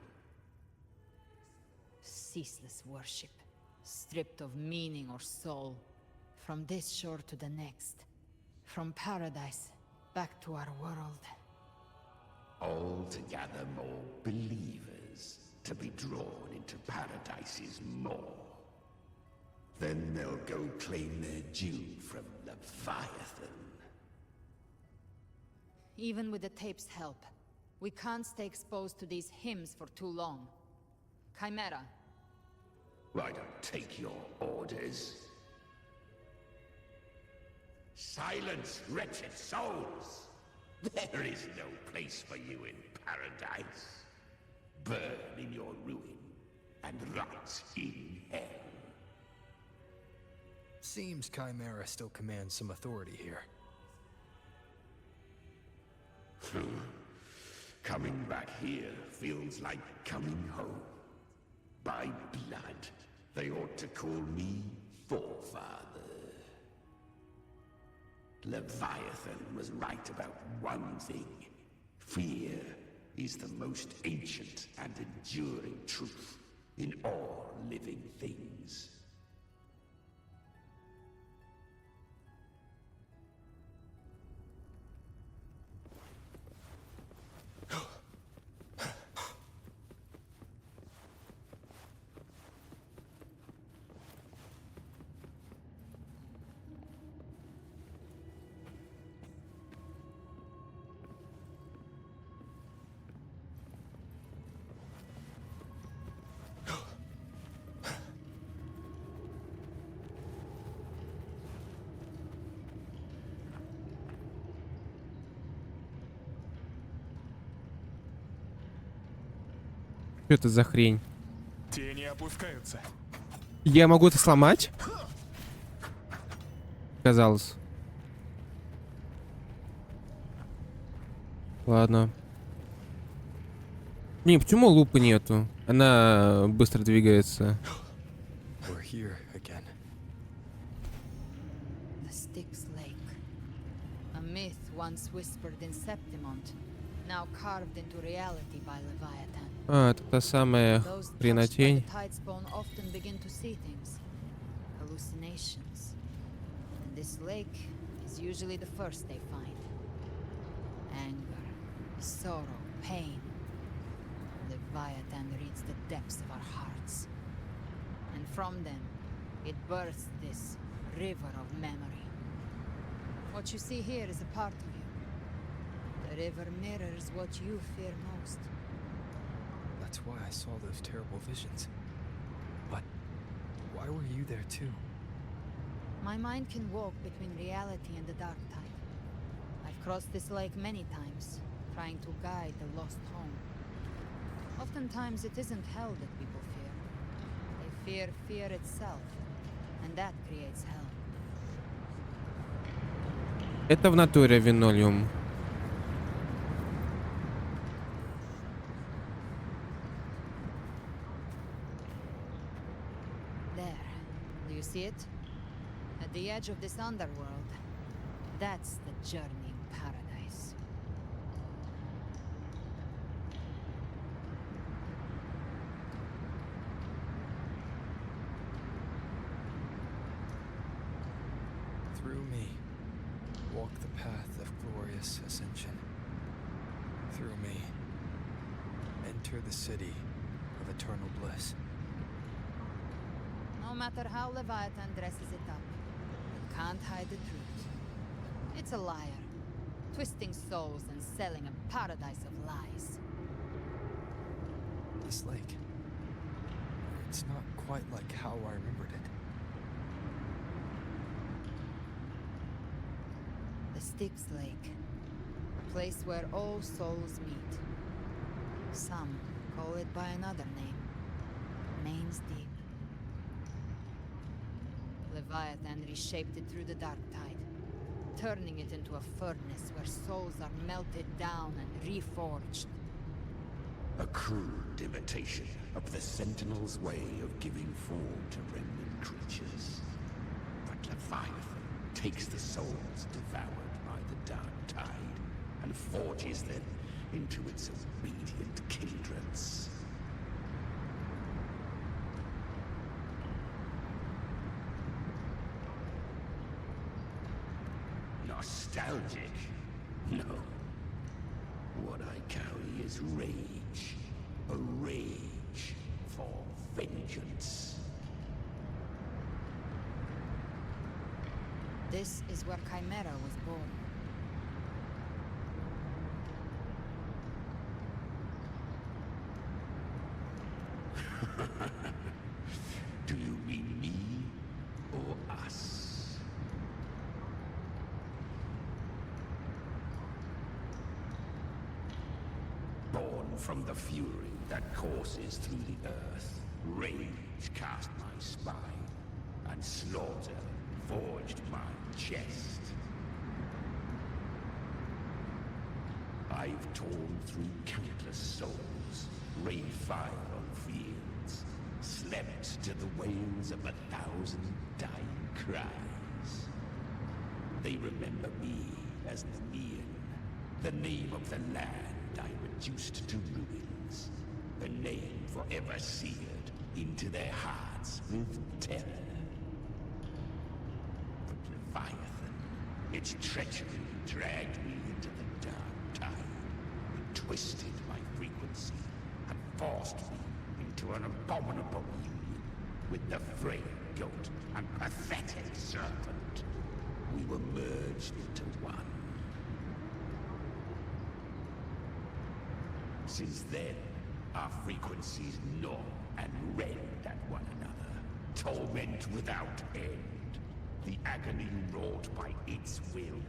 S3: Ceaseless worship, stripped of meaning or soul, from this shore to the next, from paradise back to our world.
S19: All to gather more believers to be drawn into Paradise's maw. Then they'll go claim their due from Leviathan.
S3: Even with the tape's help, we can't stay exposed to these hymns for too long. Chimera.
S19: I don't take your orders. Silence, wretched souls! There is no place for you in paradise. Burn in your ruin and rot in hell.
S4: Seems Chimera still commands some authority here.
S19: Coming back here feels like coming home. By blood, they ought to call me Forefather. Leviathan was right about one thing. Fear is the most ancient and enduring truth in all living things.
S1: Что это за хрень?
S14: Тени опускаются.
S1: Я могу это сломать? Казалось. Ладно. Не, почему лупы нету? Она быстро двигается.
S4: We're here again.
S3: The Styx Lake. A myth once whispered in Septimont, now carved into reality by Leviathan.
S1: А, это та самая
S3: Those touched by the
S1: хренотень.
S3: tide spawn often begin to see things. Hallucinations. And this lake is usually the first they find. Anger, sorrow, pain. Leviathan reads the depths of our hearts. And from them, it births this river of memory. What you see here is a part of you. The river mirrors what you fear most.
S4: That's why I saw those terrible visions. But why were you there too?
S3: My mind can walk between reality and the dark tide. I've crossed this lake many times, trying to guide the lost home. Oftentimes it isn't hell that people fear. They fear fear itself, and that creates hell.
S1: Это в натуре линолеум.
S3: See it? At the edge of this underworld, that's the journeying paradise.
S4: Through me, walk the path of glorious ascension. Through me, enter the city of eternal bliss.
S3: No matter how Leviathan dresses it up, it can't hide the truth. It's a liar, twisting souls and selling a paradise of lies.
S4: This lake, it's not quite like how I remembered it.
S3: The Styx Lake, a place where all souls meet. Some call it by another name, Main's Deep. Leviathan reshaped it through the dark tide, turning it into a furnace where souls are melted down and reforged.
S19: A crude imitation of the Sentinel's way of giving form to remnant creatures. But Leviathan takes the souls devoured by the dark tide and forges them into its obedient kindreds. Nostalgic? No. What I carry is rage. A rage for vengeance.
S3: This is where Chimera was born.
S19: Do you mean me or us? from the fury that courses through the earth, rage cast my spine, and slaughter forged my chest. I've torn through countless souls, rained fire on fields, slept to the wails of 1,000 dying cries. They remember me as Nemean, the name of the land I reduced to ruins, a name forever seared into their hearts with terror. But Leviathan, its treachery dragged me into the dark tide. It twisted my frequency and forced me into an abominable union with the frail goat and pathetic serpent. We were merged into one. Since then, our frequencies gnaw and rend at one another, torment without end. The agony wrought by its will,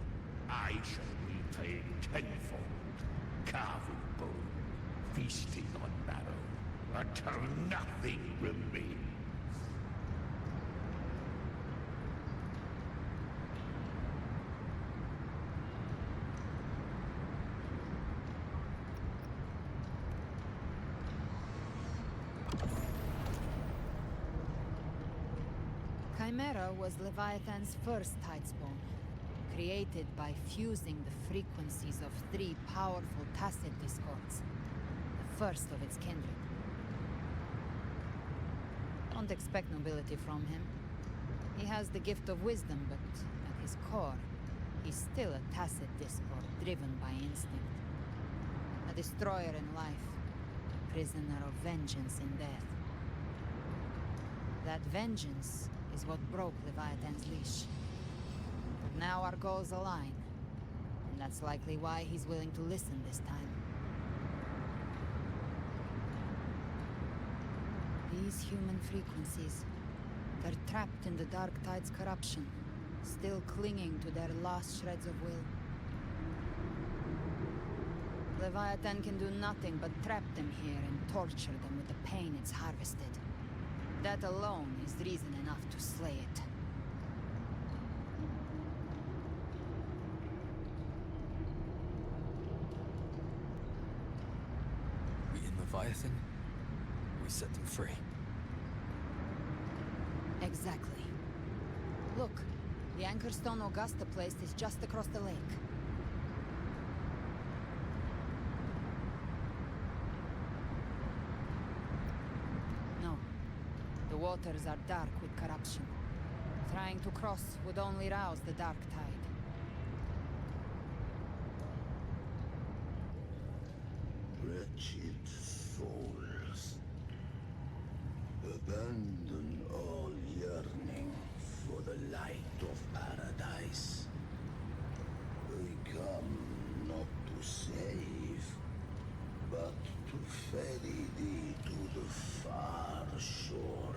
S19: I shall repay tenfold, carving bone, feasting on marrow, until nothing remains.
S3: Chimera was Leviathan's first tidespawn, created by fusing the frequencies of 3 powerful tacit discords, the first of its kindred. Don't expect nobility from him. He has the gift of wisdom, but at his core, he's still a tacit discord driven by instinct. A destroyer in life, a prisoner of vengeance in death. That vengeance is what broke Leviathan's leash. But now our goals align, and that's likely why he's willing to listen this time. These human frequencies, they're trapped in the Dark Tide's corruption, still clinging to their last shreds of will. Leviathan can do nothing but trap them here and torture them with the pain it's harvested. That alone is reason enough to slay it.
S4: We in Leviathan? We set them free.
S3: Exactly. Look, the Anchorstone Augusta place is just across the lake. No. The waters are dark with corruption. Trying to cross would only rouse the Dark Tide.
S19: Wretched souls, abandon all yearning for the light of paradise. We come not to save, but to ferry thee to the far shore,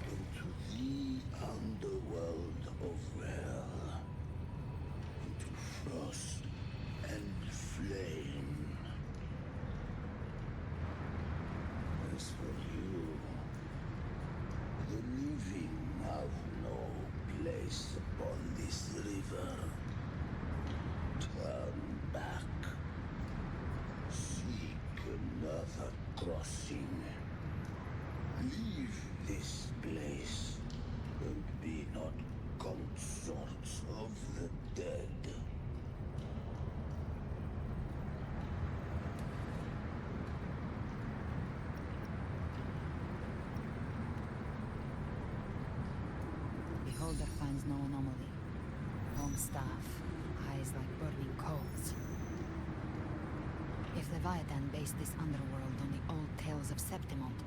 S19: into the underworld of hell, into frost and flame. As for you, the living have no place upon this river. Turn back. Seek another crossing. Leave this place, and be not consorts of the dead.
S3: Beholder finds no anomaly. Long staff, eyes like burning coals. If Leviathan based this underworld on the old tales of Septimont,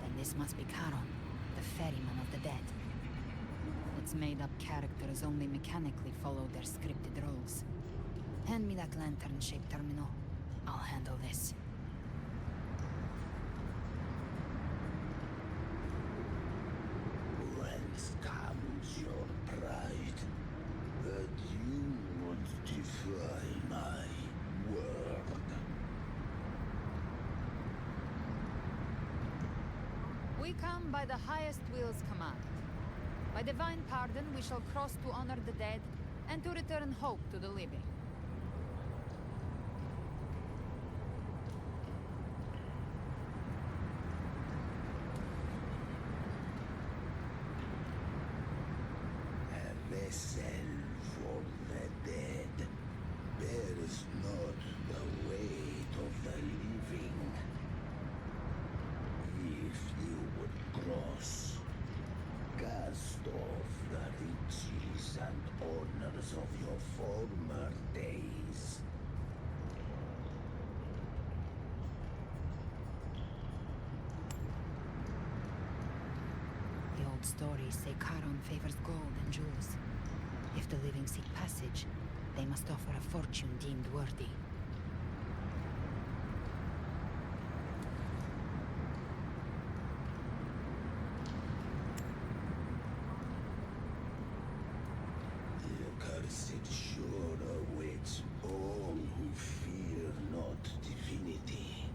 S3: then this must be Charon, the ferryman of the dead. Its made-up characters only mechanically follow their scripted roles. Hand me that lantern-shaped terminal. I'll handle this.
S19: Whence comes your pride that you would defy my word?
S3: We come by the highest will's command. By divine pardon, we shall cross to honor the dead and to return hope to the living.
S19: A vessel for the dead bears not the weight of the living. If you would cross, cast off the riches and honors of your former days.
S3: The old stories say Charon favors gold and jewels. If the living seek passage, they must offer a fortune deemed worthy.
S19: The accursed shore awaits all who fear not divinity.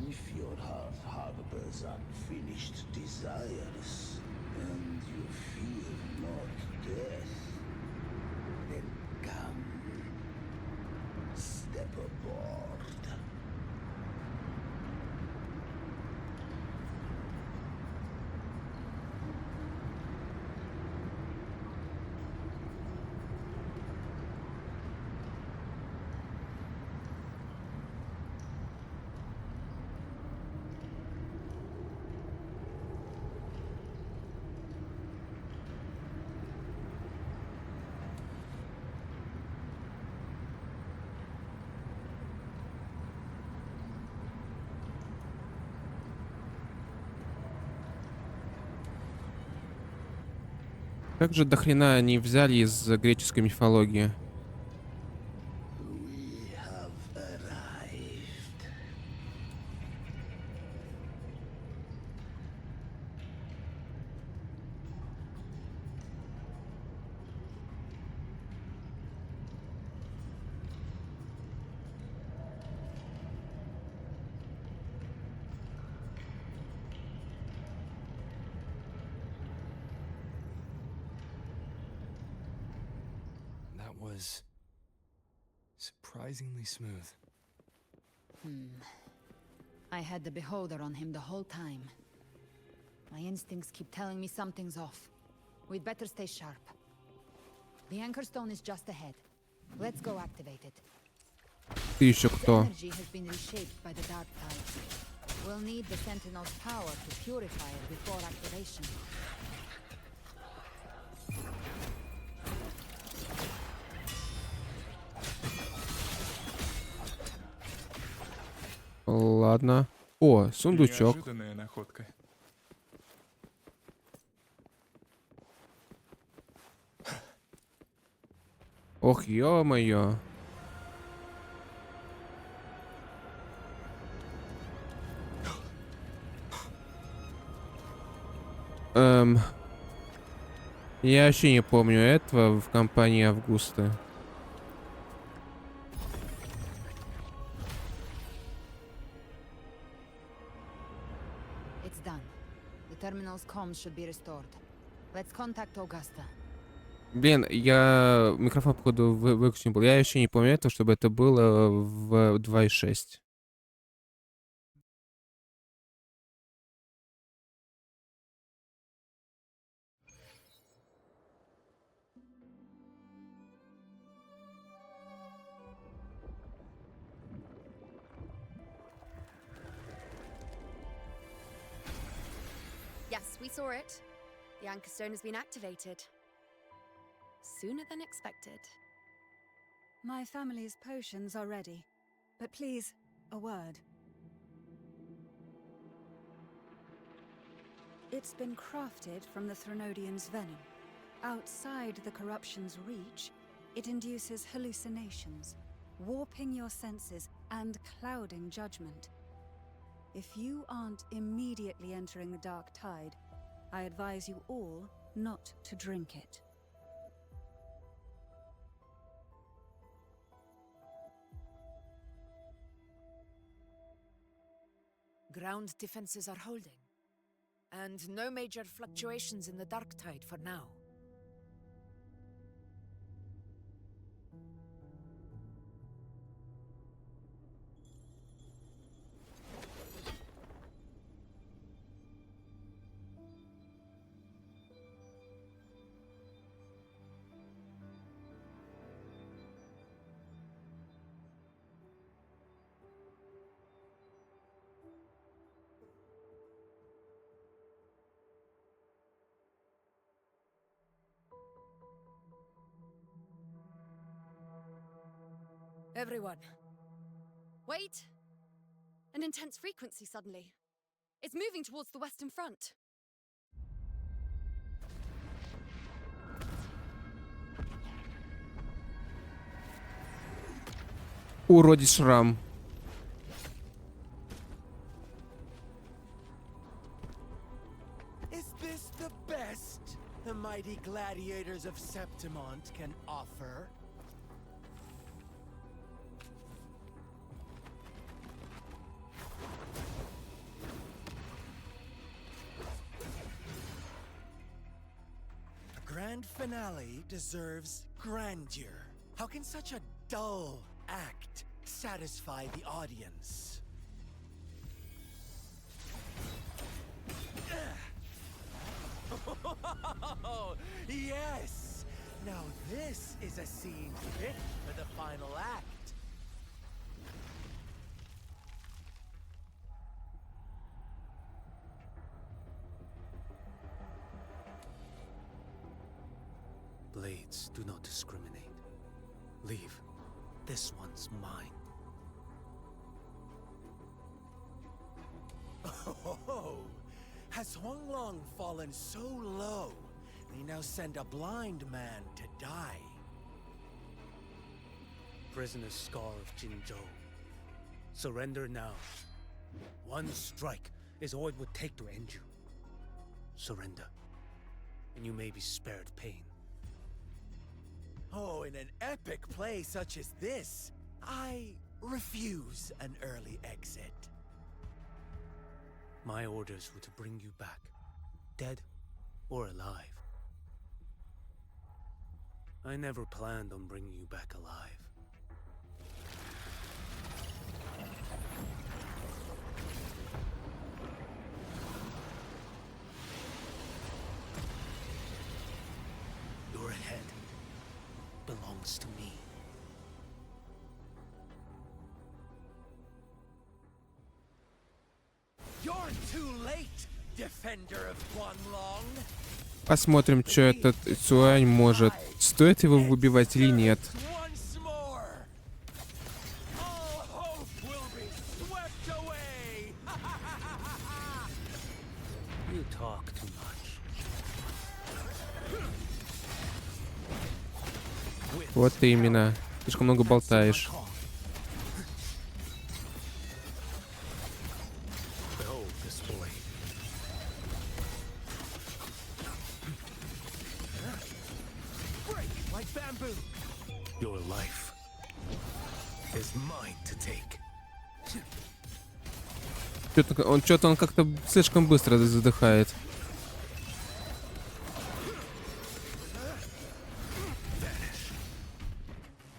S19: If your heart harbors unfinished desires, and you fear not death, then come, step aboard.
S1: Как же дохрена они взяли из греческой мифологии?
S19: We have arrived.
S4: That was surprisingly smooth.
S3: I had the beholder on him the whole time. My instincts keep telling me something's off. We'd better stay sharp. The anchor stone is just ahead. Let's go activate it.
S1: Ты еще
S3: Its
S1: кто?
S3: energy has been reshaped by the dark tide. We'll need the Sentinel's power to purify it before activation.
S1: Ладно. О, сундучок.
S14: Неожиданная находка.
S1: Ох, ё-моё. Я вообще не помню этого в компании Августа.
S3: It's done. The terminal's comms should be restored. Let's contact Augusta.
S1: Блин, я микрофон, походу, выключен был. Я еще не помню этого, чтобы это было в 2.6.
S6: Yes, we saw it. The anchor stone has been activated. Sooner than expected.
S2: My family's potions are ready. But please, a word. It's been crafted from the Threnodian's venom. Outside the corruption's reach, it induces hallucinations, warping your senses and clouding judgment. If you aren't immediately entering the dark tide, I advise you all not to drink it.
S10: Ground defenses are holding. and no major fluctuations in the dark tide for now.
S6: Everyone. Wait! An intense frequency suddenly. It's moving towards the Western Front.
S1: Уродец шрам.
S12: Is this the best the mighty gladiators of Septimont can offer? A grand finale deserves grandeur. How can such a dull act satisfy the audience? Oh, yes! Now this is a scene fit for the final act.
S18: Blades do not discriminate. Leave. This one's mine.
S12: Oh, has Huanglong fallen so low, they now send a blind man to die?
S18: Prisoner Scar of Jinzhou. Surrender now. One strike is all it would take to end you. Surrender, and you may be spared pain.
S12: Oh, in an epic play such as this, I refuse an early exit.
S18: My orders were to bring you back, dead or alive. I never planned on bringing you back alive. Your head belongs to me.
S12: You're too late, defender of Huanglong.
S1: Посмотрим, что этот Цюань может. Стоит его выбивать или нет.
S12: Once more. All hope will be swept away.
S18: You talk too much.
S1: Вот именно. Слишком много болтаешь.
S18: Behold this blade.
S12: Break like bamboo.
S18: Your life is mine to take.
S1: Что-то он как-то слишком быстро задыхает.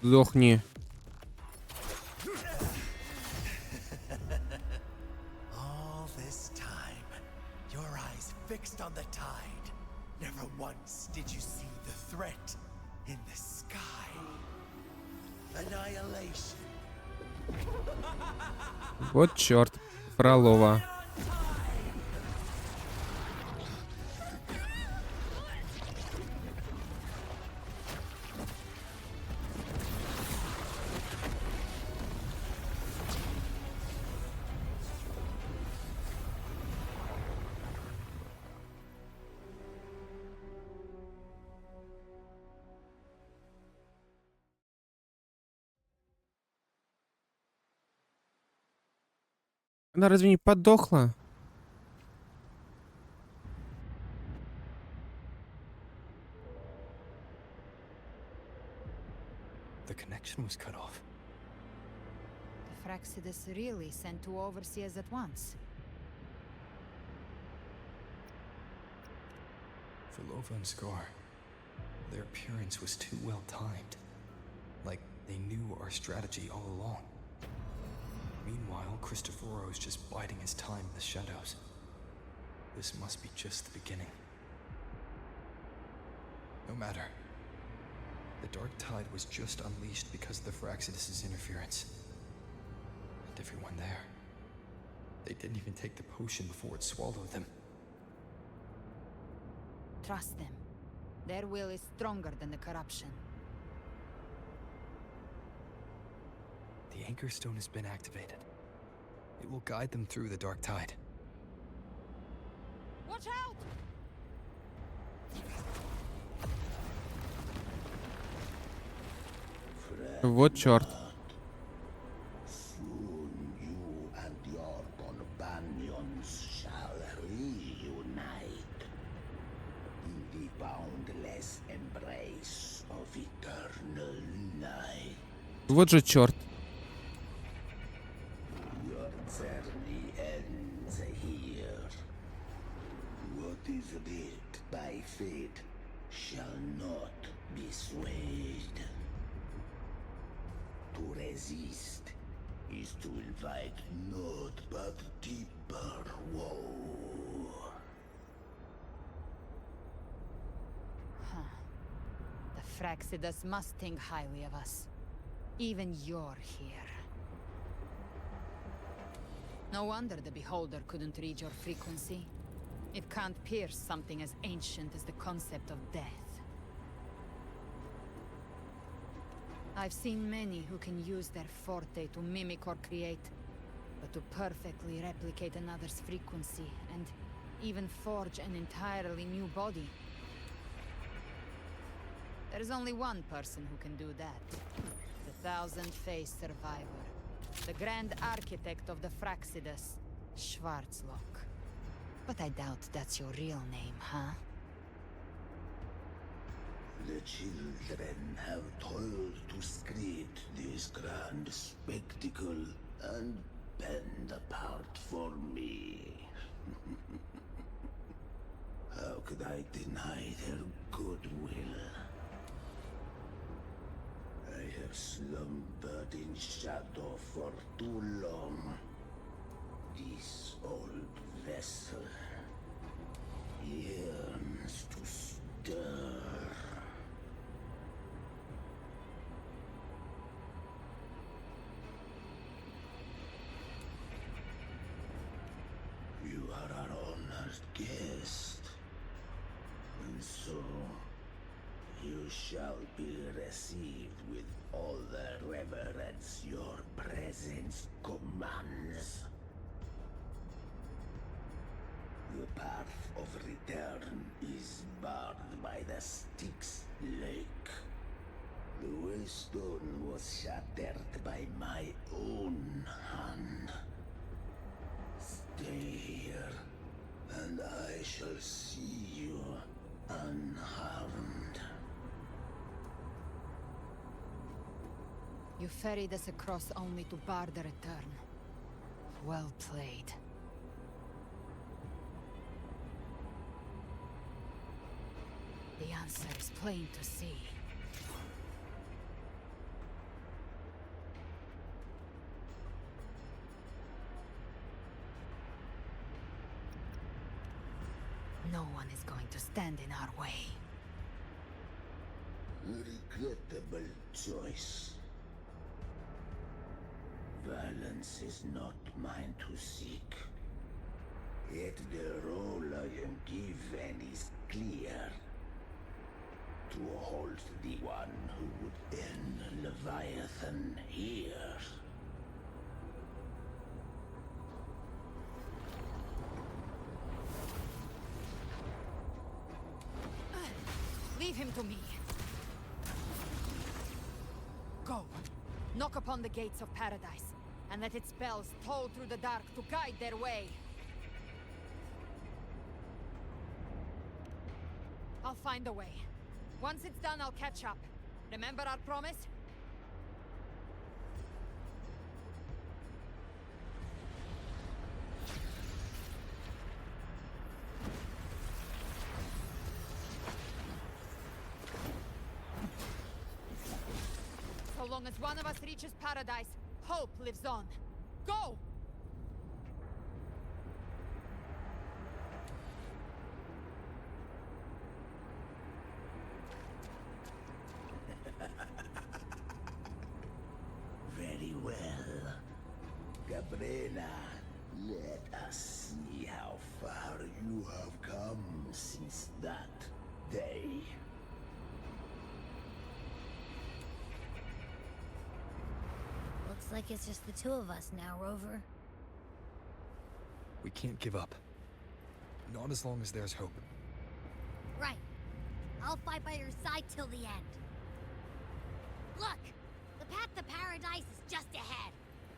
S1: Сдохни.
S12: All this time, your eyes fixed on the tide. Never once did you see the threat in the sky. Annihilation.
S1: Вот черт. Фролова. Она разве не подохла?
S4: The connection was cut off.
S3: The Fraxidus really sent two overseers at once.
S4: Krylova and Scar, their appearance was too well timed. Like they knew our strategy all along. Meanwhile, Christophero's just biding his time in the shadows. This must be just the beginning. No matter. The Dark Tide was just unleashed because of the Fraxidus' interference. And everyone there, they didn't even take the potion before it swallowed them.
S3: Trust them. Their will is stronger than the corruption.
S4: The Anchor Stone has been activated. It will guide them through the Dark Tide.
S3: Watch out!
S1: Вот черт.
S19: Soon you and your companions shall reunite in the boundless embrace of eternal night.
S1: Вот же черт.
S19: Your journey ends here. What is writ by fate shall not be swayed. To resist is to invite naught but deeper woe.
S3: The Fraxidus must think highly of us. Even you're here. No wonder the Beholder couldn't read your frequency. It can't pierce something as ancient as the concept of death. I've seen many who can use their forte to mimic or create, but to perfectly replicate another's frequency and even forge an entirely new body. There's only one person who can do that. The Thousand-Faced Survivor. The Grand Architect of the Fraxidus, Schwarzlock. But I doubt that's your real name, huh?
S19: The children have toiled to script this grand spectacle and bend apart for me. How could I deny their goodwill? I have slumbered in shadow for too long. This old vessel yearns to stir. You are our honored guest, and so you shall be received with all the reverence your presence commands. The path of return is barred by the Styx Lake. The waystone was shattered by my own hand. Stay here, and I shall see you unharmed.
S3: You ferried us across only to bar the return. Well played. The answer is plain to see. No one is going to stand in our way.
S19: Regrettable choice. Violence is not mine to seek. Yet the role I am given is clear. To hold the one who would end Leviathan here.
S3: Leave him to me. Go. Knock upon the gates of paradise, and let its bells toll through the dark to guide their way. I'll find a way. Once it's done, I'll catch up. Remember our promise? So long as one of us reaches paradise, hope lives on. Go!
S19: Very well. Gabriela, let us see how far you have come since that day.
S5: Looks like it's just the two of us now, Rover.
S4: We can't give up. Not as long as there's hope.
S5: Right. I'll fight by your side till the end. Look! The path to paradise is just ahead.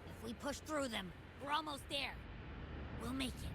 S5: If we push through them, we're almost there. We'll make it.